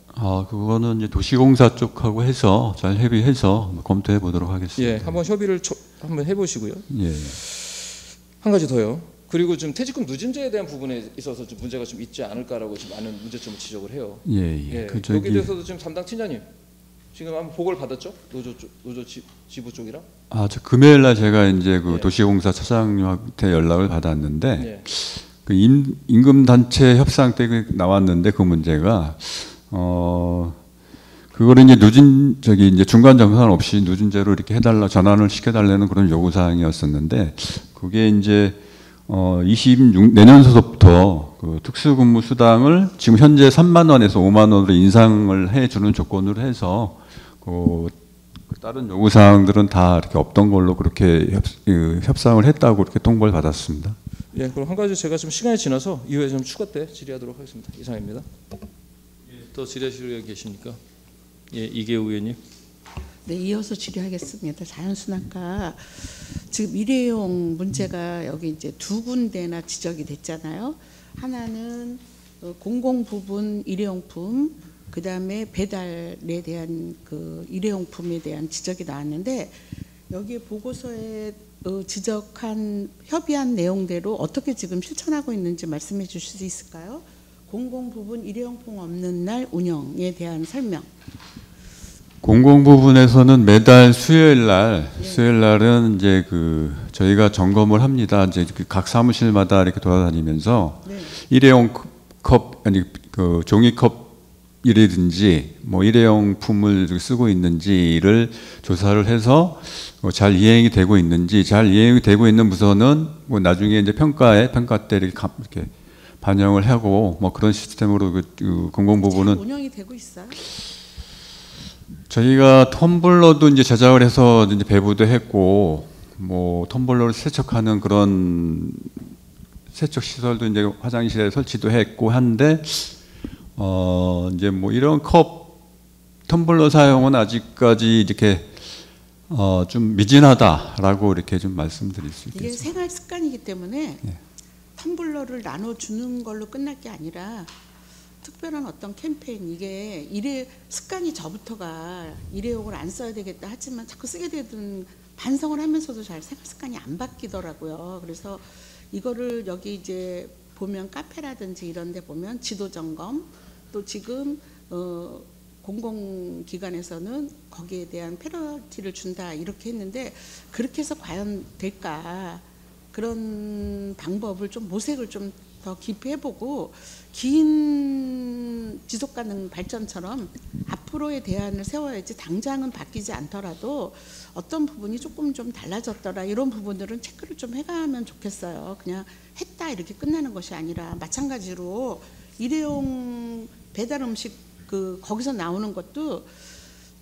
그거는 이제 도시공사 쪽하고 해서 잘 협의해서 검토해 보도록 하겠습니다. 예, 한번 협의를 한번 해보시고요. 예. 한 가지 더요. 그리고 좀 퇴직금 누진제에 대한 부분에 있어서 좀 문제가 좀 있지 않을까라고 지금 많은 문제점을 지적을 해요. 예. 여기에 대해서도 지금 담당 팀장님 지금 한번 보고를 받았죠? 노조 지부 쪽이랑. 저 금요일 날 제가 이제 그 예. 도시공사 차장님한테 연락을 받았는데. 예. 그 임금 단체 협상 때 나왔는데 그 문제가 그거를 이제 이제 중간 정산 없이 누진제로 이렇게 전환을 시켜달라는 그런 요구 사항이었었는데 그게 이제 26내년서부터 그 특수근무 수당을 지금 현재 3만 원에서 5만 원으로 인상을 해주는 조건으로 해서 그 다른 요구 사항들은 다 이렇게 없던 걸로 그렇게 협상을 했다고 그렇게 통보를 받았습니다. 예, 그럼 한 가지 제가 좀 시간이 지나서 이후에 좀 추가 때 질의하도록 하겠습니다. 이상입니다. 또 질의하실 의원 계십니까? 예, 이계우 의원님. 네, 이어서 질의하겠습니다. 자연순환과 지금 일회용 문제가 여기 이제 두 군데나 지적이 됐잖아요. 하나는 공공 부분 일회용품, 그 다음에 배달에 대한 그 일회용품에 대한 지적이 나왔는데 여기 보고서에 지적한 협의한 내용대로 어떻게 지금 실천하고 있는지 말씀해 주실 수 있을까요? 공공 부분 일회용품 없는 날 운영에 대한 설명. 공공 부분에서는 매달 수요일 날은 이제 그 저희가 점검을 합니다. 이제 각 사무실마다 이렇게 돌아다니면서 네. 일회용 컵 아니 그 종이컵이라든지 뭐 일회용품을 쓰고 있는지를 조사를 해서 잘 이행이 되고 있는지, 잘 이행이 되고 있는 부서는 뭐 나중에 이제 평가 때 이렇게 반영을 하고 뭐 그런 시스템으로 그 공공 부분은 잘 운영이 되고 있어요. 저희가 텀블러도 이제 제작을 해서 이제 배부도 했고, 뭐 텀블러를 세척하는 그런 세척 시설도 이제 화장실에 설치도 했고 한데, 이제 뭐 이런 컵 텀블러 사용은 아직까지 이렇게 좀 미진하다라고 이렇게 좀 말씀드릴 수 이게 있겠습니다. 생활 습관이기 때문에 네. 텀블러를 나눠주는 걸로 끝날 게 아니라 특별한 어떤 캠페인, 이게 습관이 저부터가 일회용을 안 써야 되겠다 하지만 자꾸 쓰게 되던 반성을 하면서도 잘 생활 습관이 안 바뀌더라고요. 그래서 이거를 여기 이제 보면 카페라든지 이런 데 보면 지도 점검, 또 지금 공공기관에서는 거기에 대한 페널티를 준다 이렇게 했는데 그렇게 해서 과연 될까, 그런 방법을 좀 모색을 좀 더 깊이 해보고 긴 지속가능 발전처럼 앞으로의 대안을 세워야지, 당장은 바뀌지 않더라도 어떤 부분이 조금 좀 달라졌더라 이런 부분들은 체크를 좀 해가면 좋겠어요. 그냥 했다 이렇게 끝나는 것이 아니라 마찬가지로 일회용 배달 음식 거기서 나오는 것도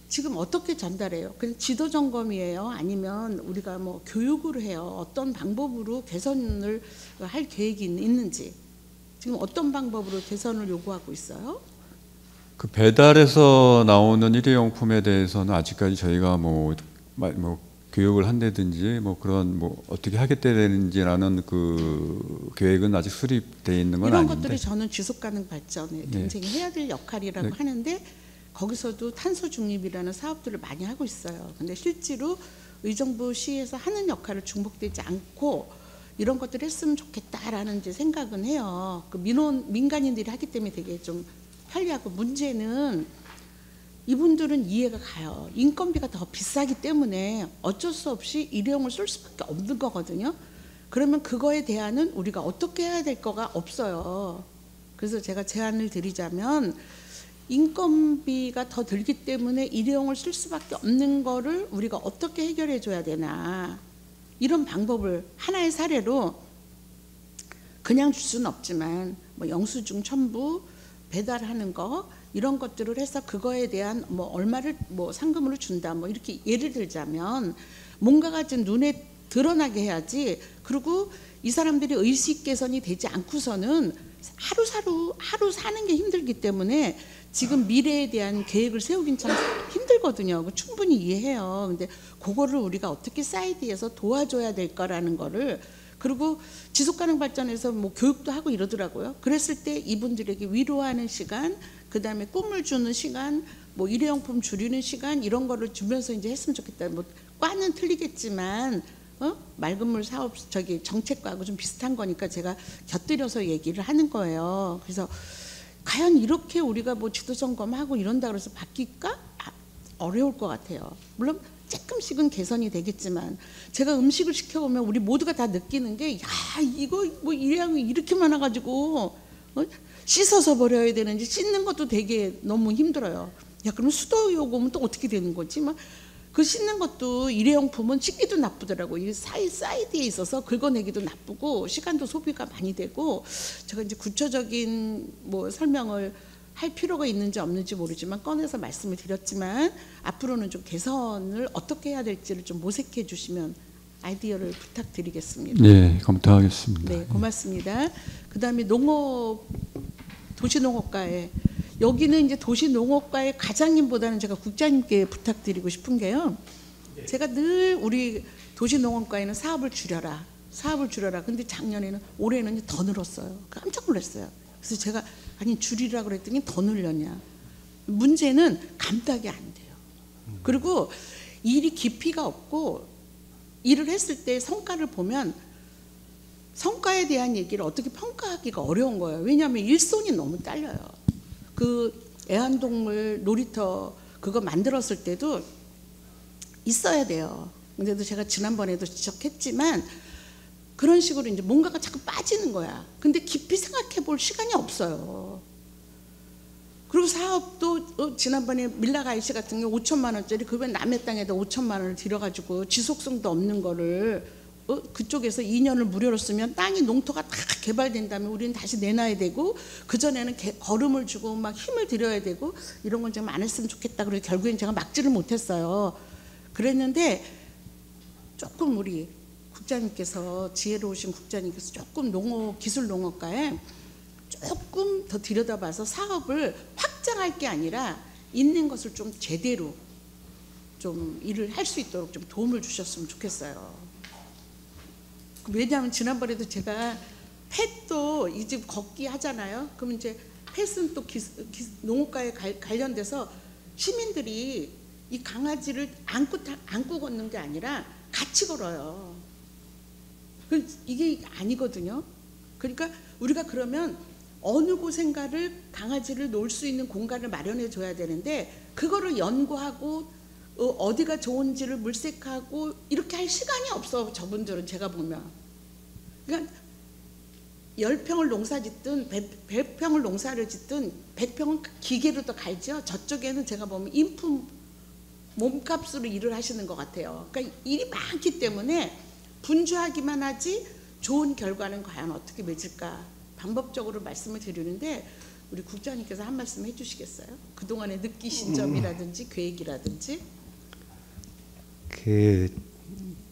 지금 어떻게 전달해요? 그냥 지도 점검이에요? 아니면 우리가 뭐 교육을 해요? 어떤 방법으로 개선을 할 계획이 있는지, 지금 어떤 방법으로 개선을 요구하고 있어요? 그 배달에서 나오는 일회용품에 대해서는 아직까지 저희가 뭐 교육을 한다든지 뭐 그런 뭐 어떻게 하겠다는지라는 그 계획은 아직 수립되어 있는 건 이런 아닌데, 것들이 저는 지속가능 발전에 굉장히 해야 될 역할이라고 하는데 거기서도 탄소 중립이라는 사업들을 많이 하고 있어요. 근데 실제로 의정부 시에서 하는 역할을 중복되지 않고 이런 것들을 했으면 좋겠다라는 이제 생각은 해요. 그 민간인들이 하기 때문에 되게 좀 편리하고, 문제는 이분들은 이해가 가요. 인건비가 더 비싸기 때문에 어쩔 수 없이 일회용을 쓸 수밖에 없는 거거든요. 그러면 그거에 대한은 우리가 어떻게 해야 될 거가 없어요. 그래서 제가 제안을 드리자면 인건비가 더 들기 때문에 일회용을 쓸 수밖에 없는 거를 우리가 어떻게 해결해 줘야 되나, 이런 방법을 하나의 사례로, 그냥 줄 수는 없지만 뭐 영수증 첨부, 배달하는 거 이런 것들을 해서 그거에 대한 뭐 얼마를 뭐 상금으로 준다 뭐 이렇게 예를 들자면 뭔가가 좀 눈에 드러나게 해야지. 그리고 이 사람들이 의식 개선이 되지 않고서는 하루 사는 게 힘들기 때문에 지금 미래에 대한 계획을 세우긴 참 힘들거든요. 충분히 이해해요. 근데 그거를 우리가 어떻게 사이드에서 도와줘야 될 거라는 거를, 그리고 지속가능 발전에서 뭐 교육도 하고 이러더라고요. 그랬을 때 이분들에게 위로하는 시간, 그 다음에 꿈을 주는 시간, 뭐 일회용품 줄이는 시간, 이런 거를 주면서 이제 했으면 좋겠다. 뭐 과는 틀리겠지만 맑은 물 사업 정책과하고 좀 비슷한 거니까 제가 곁들여서 얘기를 하는 거예요. 그래서 과연 이렇게 우리가 뭐 지도 점검하고 이런다 그래서 바뀔까? 어려울 것 같아요. 물론 조금씩은 개선이 되겠지만, 제가 음식을 시켜보면 우리 모두가 다 느끼는 게, 야, 이거 뭐 일회용이 이렇게 많아가지고 씻어서 버려야 되는지 씻는 것도 되게 너무 힘들어요. 야, 그럼 수도 요금은 또 어떻게 되는 거지? 막 그 씻는 것도 일회용품은 씻기도 나쁘더라고. 이 사이드에 있어서 긁어내기도 나쁘고 시간도 소비가 많이 되고, 제가 이제 구체적인 뭐 설명을 할 필요가 있는지 없는지 모르지만 꺼내서 말씀을 드렸지만, 앞으로는 좀 개선을 어떻게 해야 될지를 좀 모색해 주시면 아이디어를 부탁드리겠습니다. 네, 검토하겠습니다. 네, 고맙습니다. 그다음에 도시농업과에 여기는 이제 도시농업과의 과장님보다는 제가 국장님께 부탁드리고 싶은 게요. 제가 늘 우리 도시농업과에는 사업을 줄여라. 근데 작년에는 올해는 더 늘었어요. 깜짝 놀랐어요. 그래서 제가 아니 줄이라 그랬더니 더 늘렸냐. 문제는 감당이 안 돼요. 그리고 일이 깊이가 없고 일을 했을 때 성과를 보면 성과에 대한 얘기를 어떻게 평가하기가 어려운 거예요. 왜냐하면 일손이 너무 딸려요. 그 애완동물 놀이터 그거 만들었을 때도 있어야 돼요. 근데도 제가 지난번에도 지적했지만 그런 식으로 이제 뭔가가 자꾸 빠지는 거야. 근데 깊이 생각해 볼 시간이 없어요. 그리고 사업도 지난번에 밀라가이시 같은 경우 5천만 원짜리 그러면 남의 땅에다 5천만 원을 들여가지고 지속성도 없는 거를 그쪽에서 2년을 무료로 쓰면 땅이 농토가 다 개발된다면 우리는 다시 내놔야 되고 그전에는 걸음을 주고 막 힘을 들여야 되고 이런 건 좀 안 했으면 좋겠다. 그래서 결국엔 제가 막지를 못했어요. 그랬는데 조금 우리 국장님께서 지혜로우신 국장님께서 조금 기술 농업과에 조금 더 들여다봐서 사업을 확장할 게 아니라 있는 것을 좀 제대로 좀 일을 할 수 있도록 좀 도움을 주셨으면 좋겠어요. 왜냐하면 지난번에도 제가 펫도 이 집 걷기 하잖아요. 그러면 이제 펫은 또 농업과에 관련돼서 시민들이 이 강아지를 안고 걷는 게 아니라 같이 걸어요. 이게 아니거든요. 그러니까 우리가 그러면 어느 곳인가를 강아지를 놓을 수 있는 공간을 마련해 줘야 되는데 그거를 연구하고 어디가 좋은지를 물색하고 이렇게 할 시간이 없어. 저분들은 제가 보면 그러니까 10평을 농사 짓든 100평을 농사를 짓든 100평은 기계로 더 갈죠. 저쪽에는 제가 보면 인품 몸값으로 일을 하시는 것 같아요. 그러니까 일이 많기 때문에 분주하기만 하지 좋은 결과는 과연 어떻게 맺을까 방법적으로 말씀을 드리는데 우리 국장님께서 한 말씀 해주시겠어요? 그동안에 느끼신 점이라든지 계획이라든지. 그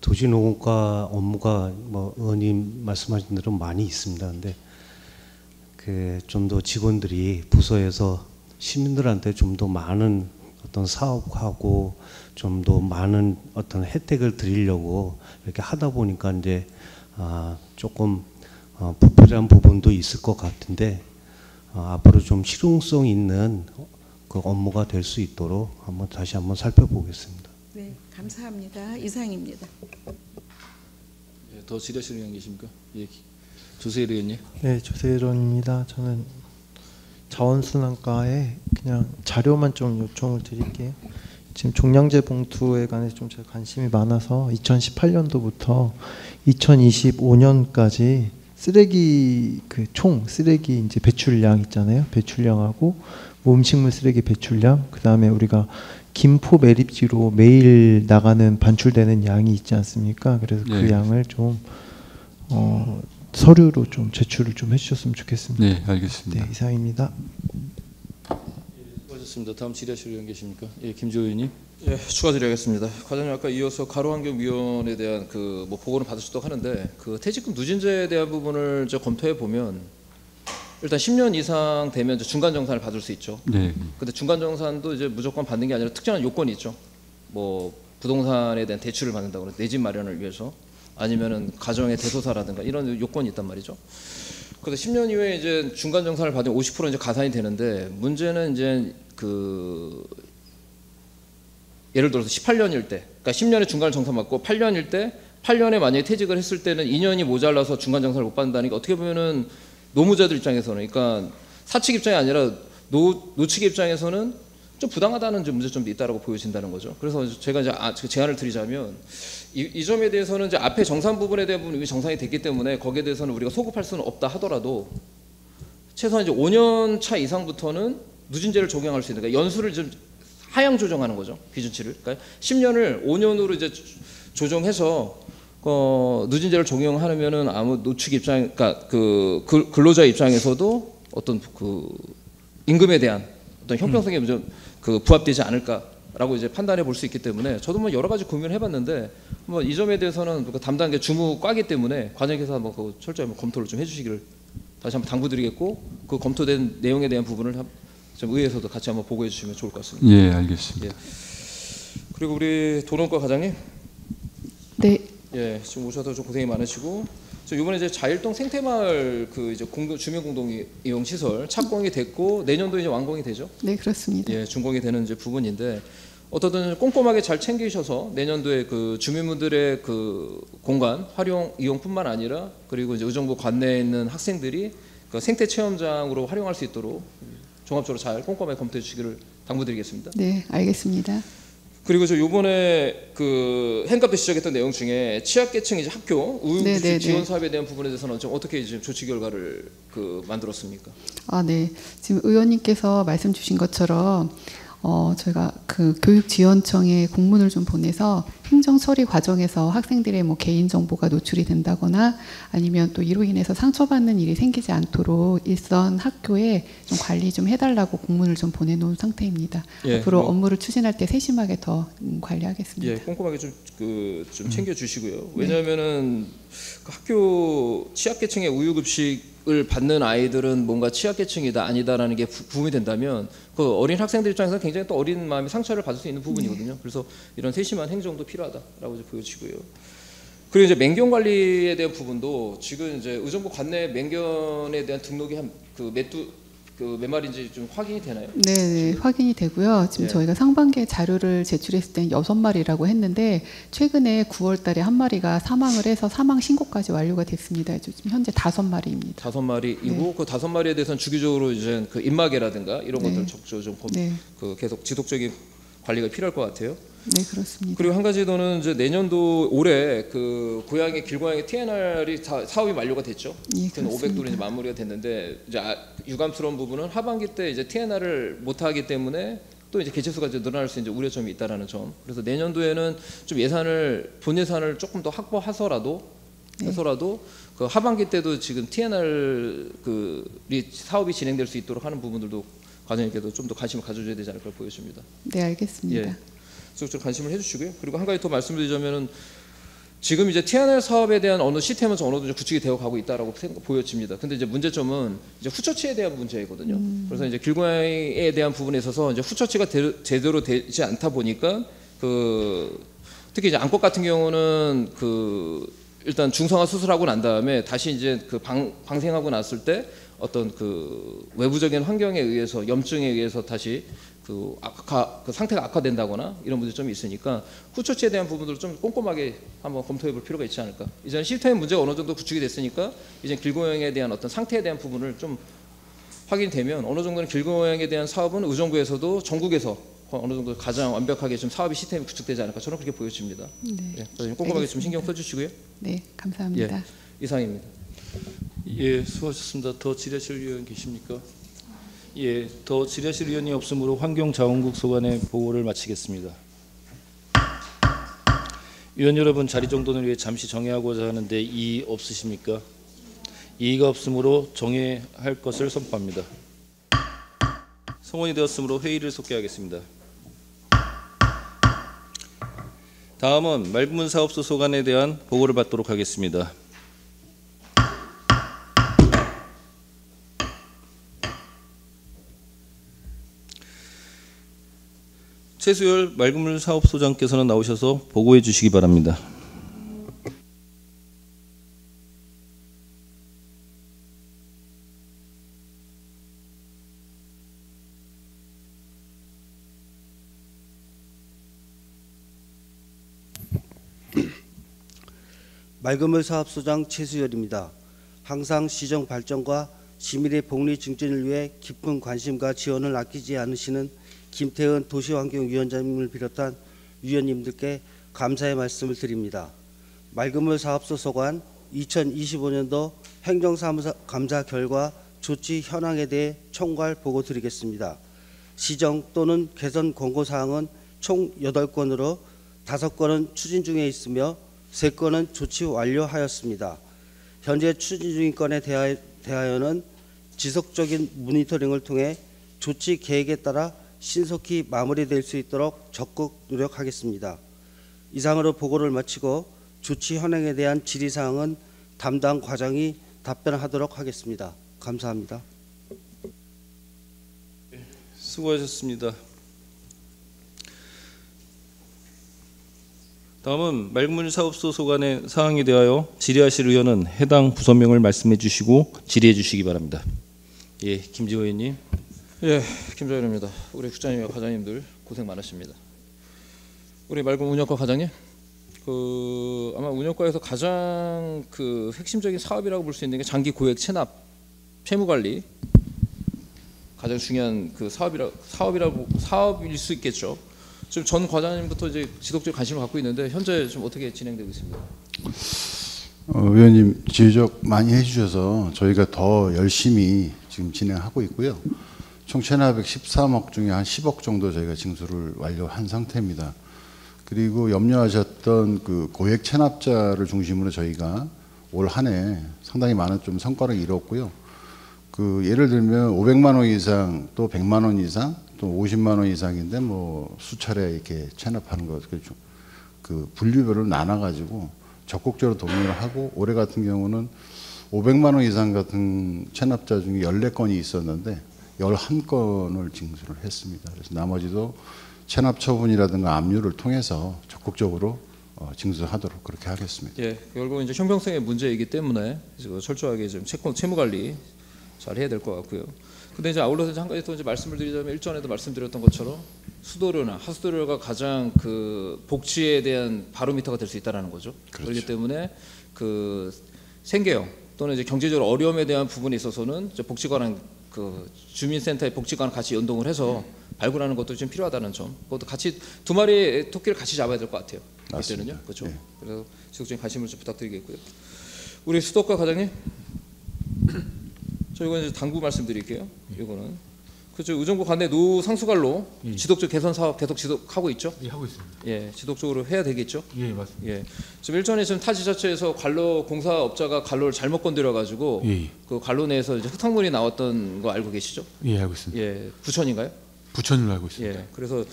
도시농업과 업무가 뭐 의원님 말씀하신 대로 많이 있습니다. 근데 그 좀 더 직원들이 부서에서 시민들한테 좀 더 많은 어떤 사업하고 좀 더 많은 어떤 혜택을 드리려고 이렇게 하다 보니까 이제 조금 부풀이한 부분도 있을 것 같은데 앞으로 좀 실용성 있는 그 업무가 될 수 있도록 다시 한번 살펴보겠습니다. 네, 감사합니다. 이상입니다. 예, 더 질의하실 의원 계십니까? 예, 조세일 의원님. 네, 조세일 의원입니다. 저는 자원순환과에 그냥 자료만 좀 요청을 드릴게요. 지금 종량제 봉투에 관해서 좀 제가 관심이 많아서 2018년도부터 2025년까지 쓰레기 총 쓰레기 이제 배출량 있잖아요. 배출량하고 음식물 쓰레기 배출량, 그다음에 우리가 김포 매립지로 매일 나가는 반출되는 양이 있지 않습니까? 그래서 그 양을 좀 서류로 좀 제출을 좀 해주셨으면 좋겠습니다. 네, 알겠습니다. 네, 이상입니다. 수고하셨습니다. 다음 질의하실 의원 계십니까? 예, 김지호 의원님. 예, 추가 드리겠습니다. 과장님 아까 이어서 가로환경위원회에 대한 그 뭐 보고는 받으셨다고 하는데 그 퇴직금 누진제에 대한 부분을 저 검토해 보면 일단 10년 이상 되면 중간 정산을 받을 수 있죠. 네. 근데 중간 정산도 이제 무조건 받는 게 아니라 특정한 요건이 있죠. 뭐 부동산에 대한 대출을 받는다거나 내 집 마련을 위해서 아니면은 가정의 대소사라든가 이런 요건이 있단 말이죠. 그래서 10년 이후에 이제 중간 정산을 받으면 50% 이제 가산이 되는데 문제는 이제 그 예를 들어서 18년일 때, 그러니까 10년에 중간 정산 받고 8년일 때 8년에 만약에 퇴직을 했을 때는 2년이 모자라서 중간 정산을 못 받는다는 게 어떻게 보면은 노무자들 입장에서는, 그러니까 사측 입장이 아니라 노측 입장에서는 좀 부당하다는 문제점도 있다라고 보여진다는 거죠. 그래서 제가 이제 제안을 드리자면 이 점에 대해서는 이제 앞에 정산 부분에 대한 부분이 정산이 됐기 때문에 거기에 대해서는 우리가 소급할 수는 없다 하더라도 최소한 이제 5년 차 이상부터는 누진제를 적용할 수 있는, 그러니까 연수를 좀 하향 조정하는 거죠. 기준치를. 그러니까 10년을 5년으로 이제 조정해서 누진제를 적용하면은 아무 노측 입장, 그러니까 그 근로자 입장에서도 어떤 그 임금에 대한 어떤 형평성에 좀 그 부합되지 않을까라고 이제 판단해 볼 수 있기 때문에 저도 뭐 여러 가지 고민을 해봤는데 뭐 이 점에 대해서는 담당 주무과기 때문에 과장님께서 한번 그 철저히 검토를 좀 해주시기를 다시 한번 당부드리겠고 그 검토된 내용에 대한 부분을 좀 의회에서도 같이 한번 보고해 주시면 좋을 것 같습니다. 예, 알겠습니다. 예. 그리고 우리 도농과 과장님, 네. 예, 지금 오셔서 좀 고생이 많으시고, 저 이번에 이제 자일동 생태마을 그 이제 주민 공동 이용 시설 착공이 됐고 내년도 이제 완공이 되죠. 네, 그렇습니다. 예, 준공이 되는 이제 부분인데 어떻든 꼼꼼하게 잘 챙기셔서 내년도에 그 주민분들의 그 공간 활용 이용뿐만 아니라 그리고 이제 의정부 관내에 있는 학생들이 그 생태 체험장으로 활용할 수 있도록 종합적으로 잘 꼼꼼하게 검토해 주시기를 당부드리겠습니다. 네, 알겠습니다. 그리고 저 요번에 그 행갑 때 지적했던 내용 중에 취약계층 이제 학교 우유급식 지원 사업에 대한 부분에 대해서는 좀 어떻게 이제 조치 결과를 그 만들었습니까? 아, 네. 지금 의원님께서 말씀 주신 것처럼 저희가 그 교육지원청에 공문을 좀 보내서 행정 처리 과정에서 학생들의 뭐 개인 정보가 노출이 된다거나 아니면 또 이로 인해서 상처받는 일이 생기지 않도록 일선 학교에 좀 관리 좀 해달라고 공문을 좀 보내놓은 상태입니다. 예, 앞으로 뭐, 업무를 추진할 때 세심하게 더 관리하겠습니다. 예, 꼼꼼하게 좀 챙겨 주시고요. 왜냐하면은 그 학교 취약계층의 우유급식을 받는 아이들은 뭔가 취약계층이다 아니다라는 게 구분이 된다면 그 어린 학생들 입장에서 굉장히 또 어린 마음이 상처를 받을 수 있는 부분이거든요. 그래서 이런 세심한 행정도 필요하다라고 보여지고요. 그리고 이제 맹견 관리에 대한 부분도 지금 이제 의정부 관내 맹견에 대한 등록이 몇 마리인지 좀 확인이 되나요? 네, 확인이 되고요. 지금 예. 저희가 상반기에 자료를 제출했을 때는 6마리라고 했는데 최근에 9월 달에 한 마리가 사망을 해서 사망 신고까지 완료가 됐습니다. 지금 현재 5마리입니다. 5마리이고 네. 그 5마리에 대해서는 주기적으로 이제 그 입마개라든가 이런 네. 것들 적극적으로 좀 네. 그 계속 지속적인 관리가 필요할 것 같아요. 네, 그렇습니다. 그리고 한 가지 더는 이제 내년도 올해 그 길고양이 TNR이 사업이 만료가 됐죠. 예, 그 500도로 그렇습니다. 이제 마무리가 됐는데 이제 유감스러운 부분은 하반기 때 이제 TNR을 못 하기 때문에 또 이제 개체수가 이제 늘어날 수 있는 우려점이 있다라는 점. 그래서 내년도에는 좀 본 예산을 조금 더 확보하서라도 네. 그 하반기 때도 지금 TNR 사업이 진행될 수 있도록 하는 부분들도 과장님께도 좀 더 관심을 가져줘야 되지 않을까 보여집니다. 네, 알겠습니다. 예. 좀 관심을 해주시고요. 그리고 한 가지 더 말씀드리자면은 지금 이제 TNR 사업에 대한 어느 시스템은 어느 정도 구축이 되어 가고 있다라고 보여집니다. 근데 이제 문제점은 이제 후처치에 대한 문제이거든요. 그래서 이제 길고양이에 대한 부분에 있어서 이제 후처치가 제대로 되지 않다 보니까 특히 이제 암컷 같은 경우는 일단 중성화 수술하고 난 다음에 다시 이제 방생하고 났을 때 어떤 외부적인 환경에 의해서 염증에 의해서 다시 상태가 악화된다거나 이런 문제점이 있으니까 후처치에 대한 부분들을 좀 꼼꼼하게 한번 검토해볼 필요가 있지 않을까. 이제는 시스템 문제가 어느 정도 구축이 됐으니까 이제 길고양이에 대한 어떤 상태에 대한 부분을 좀 확인되면 어느 정도는 길고양이에 대한 사업은 의정부에서도 전국에서 어느 정도 가장 완벽하게 좀 사업이 시스템이 구축되지 않을까 저는 그렇게 보여집니다. 네. 예, 꼼꼼하게 좀 신경 써주시고요. 네, 감사합니다. 예, 이상입니다. 예, 수고하셨습니다. 더 질의하실 의원 계십니까? 예, 더 질의하실 의원이 없으므로 환경자원국 소관의 보고를 마치겠습니다. 의원 여러분, 자리 정돈을 위해 잠시 정회하고자 하는데 이의 없으십니까? 이의가 없으므로 정회할 것을 선포합니다. 성원이 되었으므로 회의를 속개하겠습니다. 다음은 맑은 사업소 소관에 대한 보고를 받도록 하겠습니다. 최수열 맑은물 사업소장께서는 나오셔서 보고해 주시기 바랍니다. 맑은물 사업소장 최수열입니다. 항상 시정 발전과 시민의 복리 증진을 위해 깊은 관심과 지원을 아끼지 않으시는 김태은 도시환경위원장님을 비롯한 위원님들께 감사의 말씀을 드립니다. 맑은물 사업소 소관 2025년도 행정사무감사 결과 조치 현황에 대해 총괄 보고 드리겠습니다. 시정 또는 개선 권고사항은 총 8건으로 5건은 추진 중에 있으며 3건은 조치 완료하였습니다. 현재 추진 중인 건에 대하여는 지속적인 모니터링을 통해 조치 계획에 따라 신속히 마무리될 수 있도록 적극 노력하겠습니다. 이상으로 보고를 마치고 조치 현황에 대한 질의사항은 담당 과장이 답변하도록 하겠습니다. 감사합니다. 수고하셨습니다. 다음은 맑은 사업소 소관의 사항에 대하여 질의하실 의원은 해당 부서명을 말씀해 주시고 질의해 주시기 바랍니다. 예, 김지호 의원님. 예, 김정현입니다. 우리 국장님과 과장님들 고생 많으십니다. 우리 맑은 운영과 과장님, 아마 운영과에서 가장 핵심적인 사업이라고 볼 수 있는 게 장기 고액 체납, 채무 관리 가장 중요한 사업일 수 있겠죠. 지금 전 과장님부터 이제 지속적인 관심을 갖고 있는데 현재 좀 어떻게 진행되고 있습니다. 의원님 지적 많이 해주셔서 저희가 더 열심히 지금 진행하고 있고요. 총 체납액 13억 중에 한 10억 정도 저희가 징수를 완료한 상태입니다. 그리고 염려하셨던 고액 체납자를 중심으로 저희가 올 한 해 상당히 많은 좀 성과를 이뤘고요. 예를 들면 500만 원 이상 또 100만 원 이상 또 50만 원 이상인데 뭐 수차례 이렇게 체납하는 것 분류별로 나눠가지고 적극적으로 동의를 하고 올해 같은 경우는 500만 원 이상 같은 체납자 중에 14건이 있었는데 11건을 징수를 했습니다. 그래서 나머지도 체납 처분이라든가 압류를 통해서 적극적으로 징수하도록 그렇게 하겠습니다. 예, 결국 이제 형평성의 문제이기 때문에 철저하게 좀 채무 관리 잘 해야 될 것 같고요. 근데 이제 아울러서 한 가지 또 이제 말씀을 드리자면 일전에도 말씀드렸던 것처럼 수도료나 하수도료가 가장 복지에 대한 바로미터가 될 수 있다라는 거죠. 그렇죠. 그렇기 때문에 생계형 또는 이제 경제적으로 어려움에 대한 부분에 있어서는 복지관랑 주민센터의 복지관 같이 연동을 해서 발굴하는 것도 좀 필요하다는 점. 그것도 같이 두 마리 토끼를 같이 잡아야 될 것 같아요. 그때는요. 그렇죠. 네. 그래서 지속적인 관심을 좀 부탁드리겠고요. 우리 수도과 과장님. 저 이거 이제 당부 말씀드릴게요. 이거는 의정부 관내 노상수관로 지속적 개선 사업 계속 지속하고 있죠? 예, 하고 있습니다. 예, 지속적으로 해야 되겠죠? 예, 맞습니다. 예, 지금 일전에 지금 타 지자체에서 관로 공사업자가 관로를 잘못 건드려 가지고 관로 내에서 이제 흙탕물이 나왔던 거 알고 계시죠? 예, 알고 있습니다. 예, 부천인가요? 부천으로 알고 있습니다. 예, 그래서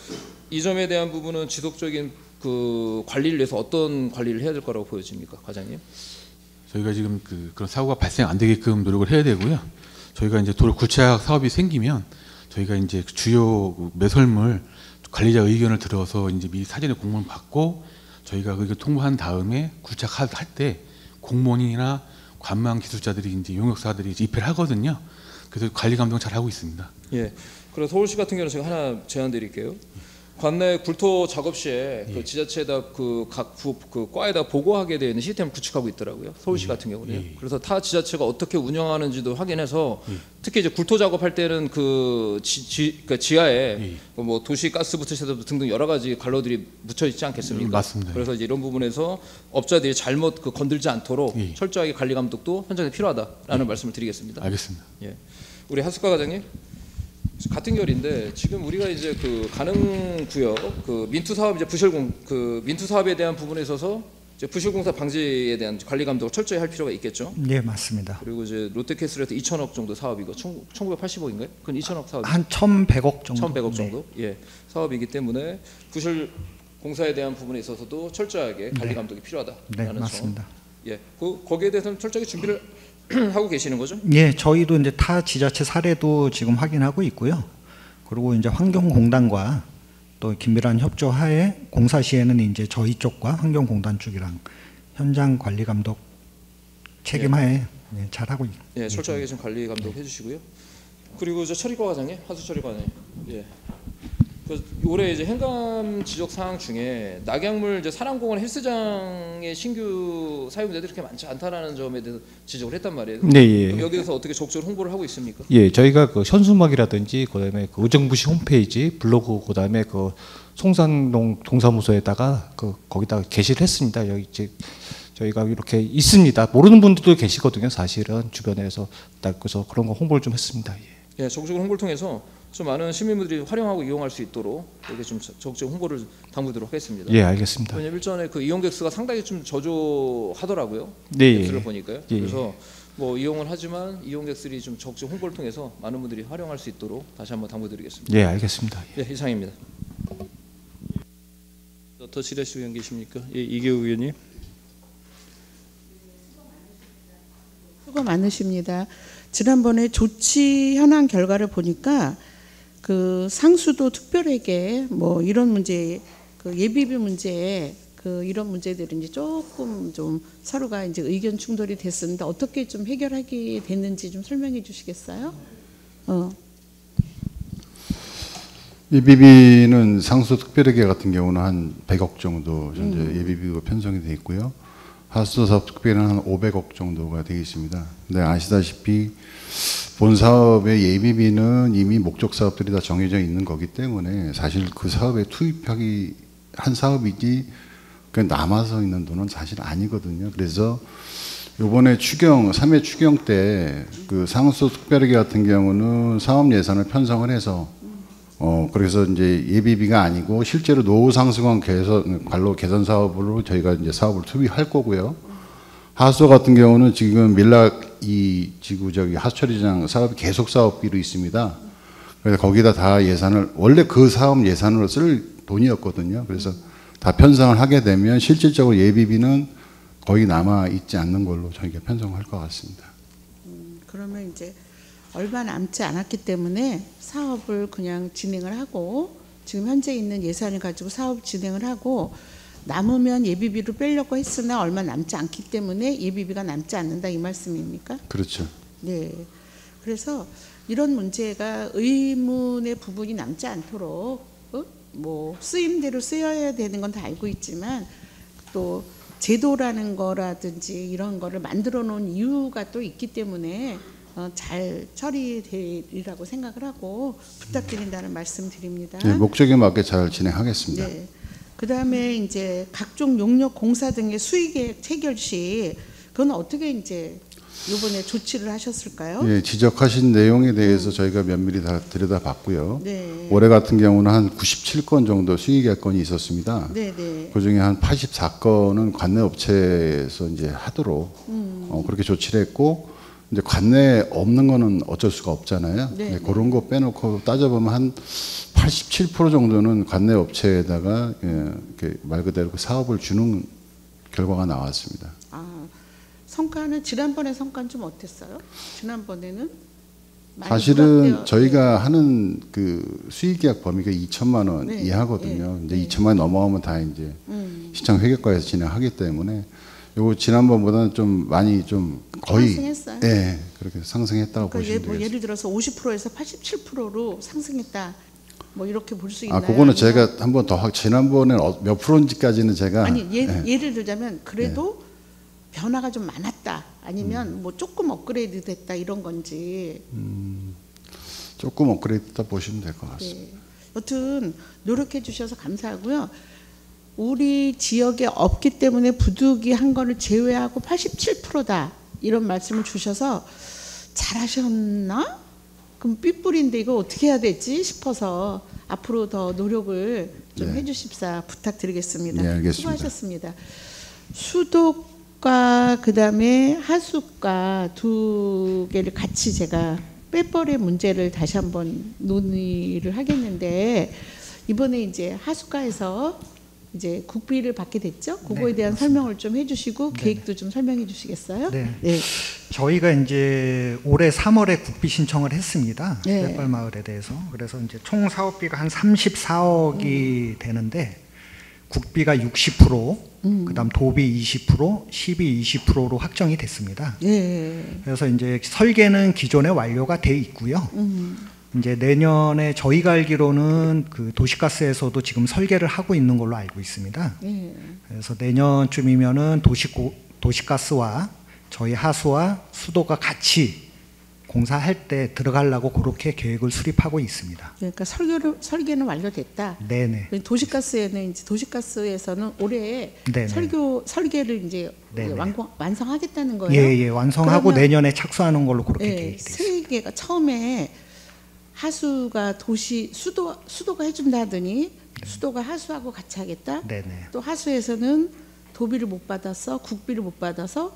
이 점에 대한 부분은 지속적인 관리를 위해서 어떤 관리를 해야 될 거라고 보여집니까, 과장님? 저희가 지금 그런 사고가 발생 안 되게끔 노력을 해야 되고요. 저희가 이제 도로 굴착 사업이 생기면 저희가 이제 주요 매설물 관리자 의견을 들어서 이제 미리 사전에 공문을 받고 저희가 그걸 통보한 다음에 굴착할 때 공무원이나 관망 기술자들이 이제 용역사들이 입회를 하거든요. 그래서 관리 감독 잘 하고 있습니다. 예. 그래서 서울시 같은 경우는 제가 하나 제안드릴게요. 관내 굴토 작업 시에 지자체에다 각 과에다 보고하게 되는 시스템을 구축하고 있더라고요. 서울시 같은 경우는. 그래서 타 지자체가 어떻게 운영하는지도 확인해서 특히 이제 굴토 작업할 때는 지하에 뭐 도시 가스부터 시작해서 등등 여러 가지 관로들이 묻혀 있지 않겠습니까? 맞습니다. 그래서 이제 이런 부분에서 업자들이 잘못 건들지 않도록 철저하게 관리 감독도 현장에 필요하다라는 말씀을 드리겠습니다. 알겠습니다. 예. 우리 하숙과 과장님. 같은 결인데 지금 우리가 이제 가능구역 민투 사업 이제 민투 사업에 대한 부분에 있어서 이제 부실공사 방지에 대한 관리 감독을 철저히 할 필요가 있겠죠. 네, 맞습니다. 그리고 이제 롯데캐슬에서 2,000억 정도 사업이고 1980억인가요? 그건 2,000억 사업. 한 1,100억 정도. 1,100억 정도. 예. 사업이기 때문에 부실 공사에 대한 부분에 있어서도 철저하게 관리 감독이 필요하다라는 네, 맞습니다. 점. 예. 거기에 대해서는 철저하게 준비를 하고 계시는 거죠? 예, 저희도 이제 타 지자체 사례도 지금 확인하고 있고요. 그리고 이제 환경공단과 또 긴밀한 협조하에 공사 시에는 이제 저희 쪽과 환경공단 쪽이랑 현장 관리 감독 책임하에 잘 하고 있습니다. 예, 철저하게 좀 관리 감독 해주시고요. 그리고 저 처리과 과장님, 하수 처리과 과장님. 예. 올해 이제 행감 지적 사항 중에 낙양물 이제 사랑공원 헬스장의 신규 사용자들이 그렇게 많지 않다라는 점에 대해서 지적을 했단 말이에요. 네, 예. 여기서 어떻게 적극적으로 홍보를 하고 있습니까? 예, 저희가 현수막이라든지 그다음에 의정부시 홈페이지, 블로그 그다음에 송산동 동사무소에다가 거기다가 게시를 했습니다. 여기 이제 저희가 이렇게 있습니다. 모르는 분들도 계시거든요. 사실은 주변에서 그래서 그런 거 홍보를 좀 했습니다. 예, 적극적으로 홍보를 통해서 좀 많은 시민분들이 활용하고 이용할 수 있도록 이렇게 좀 적극적 홍보를 당부드리도록 하겠습니다. 예, 알겠습니다. 왜냐면 일전에 이용객 수가 상당히 좀 저조하더라고요. 네, 앱스를 보니까요. 예. 그래서 뭐 이용을 하지만 이용객들이 좀 적극적 홍보를 통해서 많은 분들이 활용할 수 있도록 다시 한번 당부드리겠습니다. 예, 알겠습니다. 예, 이상입니다. 더 질의하실 의원 계십니까? 예, 이계우 의원님. 수고 많으십니다. 지난번에 조치 현황 결과를 보니까 그 상수도 특별회계 뭐 이런 문제, 그 예비비 문제, 그 이런 문제들이 이제 조금 좀 서로가 이제 의견 충돌이 됐었는데 어떻게 좀 해결하게 됐는지 좀 설명해 주시겠어요? 예비비는 상수 특별회계 같은 경우는 한 100억 정도 현재 예비비가 편성이 돼 있고요. 하수도 사업 특별회는 한 500억 정도가 되어 있습니다. 근데 아시다시피 본 사업의 예비비는 이미 목적 사업들이 다 정해져 있는 거기 때문에 사실 그 사업에 투입하기 한 사업이지 그 남아서 있는 돈은 사실 아니거든요. 그래서 이번에 추경 3회 추경 때 그 상수 특별회계 같은 경우는 사업 예산을 편성을 해서 그래서 이제 예비비가 아니고 실제로 노후 상승원 관로 개선 사업으로 저희가 이제 사업을 투입할 거고요. 하수도 같은 경우는 지금 밀락 이 지구 저기 하수처리장 사업이 계속 사업비로 있습니다. 그래서 거기다 다 예산을 원래 그 사업 예산으로 쓸 돈이었거든요. 그래서 다 편성을 하게 되면 실질적으로 예비비는 거의 남아 있지 않는 걸로 저희가 편성할 것 같습니다. 그러면 이제 얼마 남지 않았기 때문에 사업을 그냥 진행을 하고 지금 현재 있는 예산을 가지고 사업 진행을 하고 남으면 예비비로 빼려고 했으나 얼마 남지 않기 때문에 예비비가 남지 않는다 이 말씀입니까? 그렇죠. 네. 그래서 이런 문제가 의문의 부분이 남지 않도록 뭐 쓰임대로 쓰여야 되는 건 다 알고 있지만 또 제도라는 거라든지 이런 거를 만들어 놓은 이유가 또 있기 때문에 잘 처리되리라고 생각을 하고 부탁드린다는 말씀 드립니다. 네, 목적에 맞게 잘 진행하겠습니다. 네. 그다음에 이제 각종 용역 공사 등의 수의계획 체결 시 그건 어떻게 이제 이번에 조치를 하셨을까요? 예, 지적하신 내용에 대해서 저희가 면밀히 다 들여다봤고요. 네. 올해 같은 경우는 한 97건 정도 수의계약건이 있었습니다. 네, 네. 그 중에 한 84건은 관내 업체에서 이제 하도록 그렇게 조치를 했고 이제 관내 없는 거는 어쩔 수가 없잖아요. 네, 네, 그런 거 빼놓고 따져보면 한 87% 정도는 관내 업체에다가 이렇게 말 그대로 그 사업을 주는 결과가 나왔습니다. 성과는 지난번에 성과는 좀 어땠어요? 지난번에는 많이 사실은 저희가 하는 그 수의계약 범위가 2천만 원 네, 이하거든요. 네, 이제 네. 2천만 원 넘어가면 다 이제 시청 회계과에서 진행하기 때문에 요거 지난번보다는 좀 많이 좀 거의 상승했어요? 네, 그렇게 상승했다고 그러니까 보시면 뭐 되겠습니다. 예를 들어서 50%에서 87%로 상승했다. 뭐 이렇게 볼 수 있나요? 그거는 아니면- 제가 한 번 더 지난번에 몇 프로인지까지는 제가 아니 네. 예를 들자면 그래도 변화가 좀 많았다. 아니면 뭐 조금 업그레이드 됐다 이런 건지. 조금 업그레이드다 보시면 될 것 같습니다. 네. 여튼 노력해 주셔서 감사하고요. 우리 지역에 없기 때문에 부득이한 거를 제외하고 87%다 이런 말씀을 주셔서 잘하셨나? 그럼 삐뿔인데 이거 어떻게 해야 되지 싶어서 앞으로 더 노력을 좀 해주십사 부탁드리겠습니다. 네, 알겠습니다. 수고하셨습니다. 수도과 그다음에 하수과 두 개를 같이 제가 빼벌의 문제를 다시 한번 논의를 하겠는데 이번에 이제 하수과에서 이제 국비를 받게 됐죠. 그거에 대한 설명을 좀 해주시고 계획도 좀 설명해 주시겠어요? 네. 네. 저희가 이제 올해 3월에 국비 신청을 했습니다. 네. 랫발 마을에 대해서. 그래서 이제 총 사업비가 한 34억이 되는데 국비가 60%, 그다음 도비 20%, 시비 20%로 확정이 됐습니다. 네. 그래서 이제 설계는 기존에 완료가 돼 있고요. 이제 내년에 저희가 알기로는 그 도시가스에서도 지금 설계를 하고 있는 걸로 알고 있습니다. 네. 그래서 내년쯤이면은 도시가스와 저희 하수와 수도가 같이 공사할 때 들어가려고 그렇게 계획을 수립하고 있습니다. 그러니까 설계는 완료됐다. 네네. 도시가스에는 이제 도시가스에서는 올해 네네. 설계를 이제 네네. 완성하겠다는 거예요. 예, 완성하고 그러면- 내년에 착수하는 걸로 그렇게 네, 계획이 돼 있습니다. 세 개가 처음에 하수가 수도가 해준다더니 수도가 하수하고 같이 하겠다. 네네. 또 하수에서는 도비를 못 받아서 국비를 못 받아서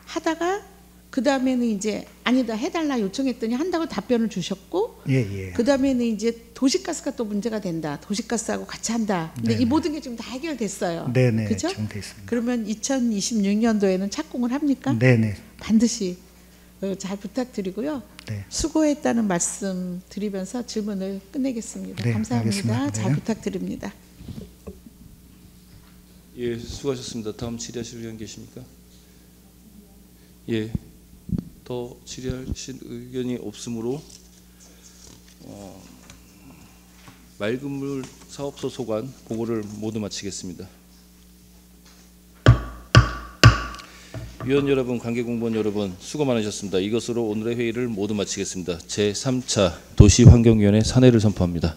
하다가 그 다음에는 이제 아니다 해달라 요청했더니 한다고 답변을 주셨고 예. 그 다음에는 이제 도시가스가 또 문제가 된다. 도시가스하고 같이 한다. 근데 네네. 이 모든 게 지금 다 해결됐어요. 네네. 그죠? 지금 돼 있습니다. 그러면 2026년도에는 착공을 합니까? 네네. 반드시 잘 부탁드리고요. 네. 수고했다는 말씀 드리면서 질문을 끝내겠습니다. 네, 감사합니다. 알겠습니다. 잘 네. 부탁드립니다. 예, 수고하셨습니다. 다음 질의하실 의원 계십니까? 예, 더 질의하실 의견이 없으므로 맑은 물 사업소 소관 보고를 모두 마치겠습니다. 위원 여러분, 관계 공무원 여러분, 수고 많으셨습니다. 이것으로 오늘의 회의를 모두 마치겠습니다. 제3차 도시환경위원회 산회를 선포합니다.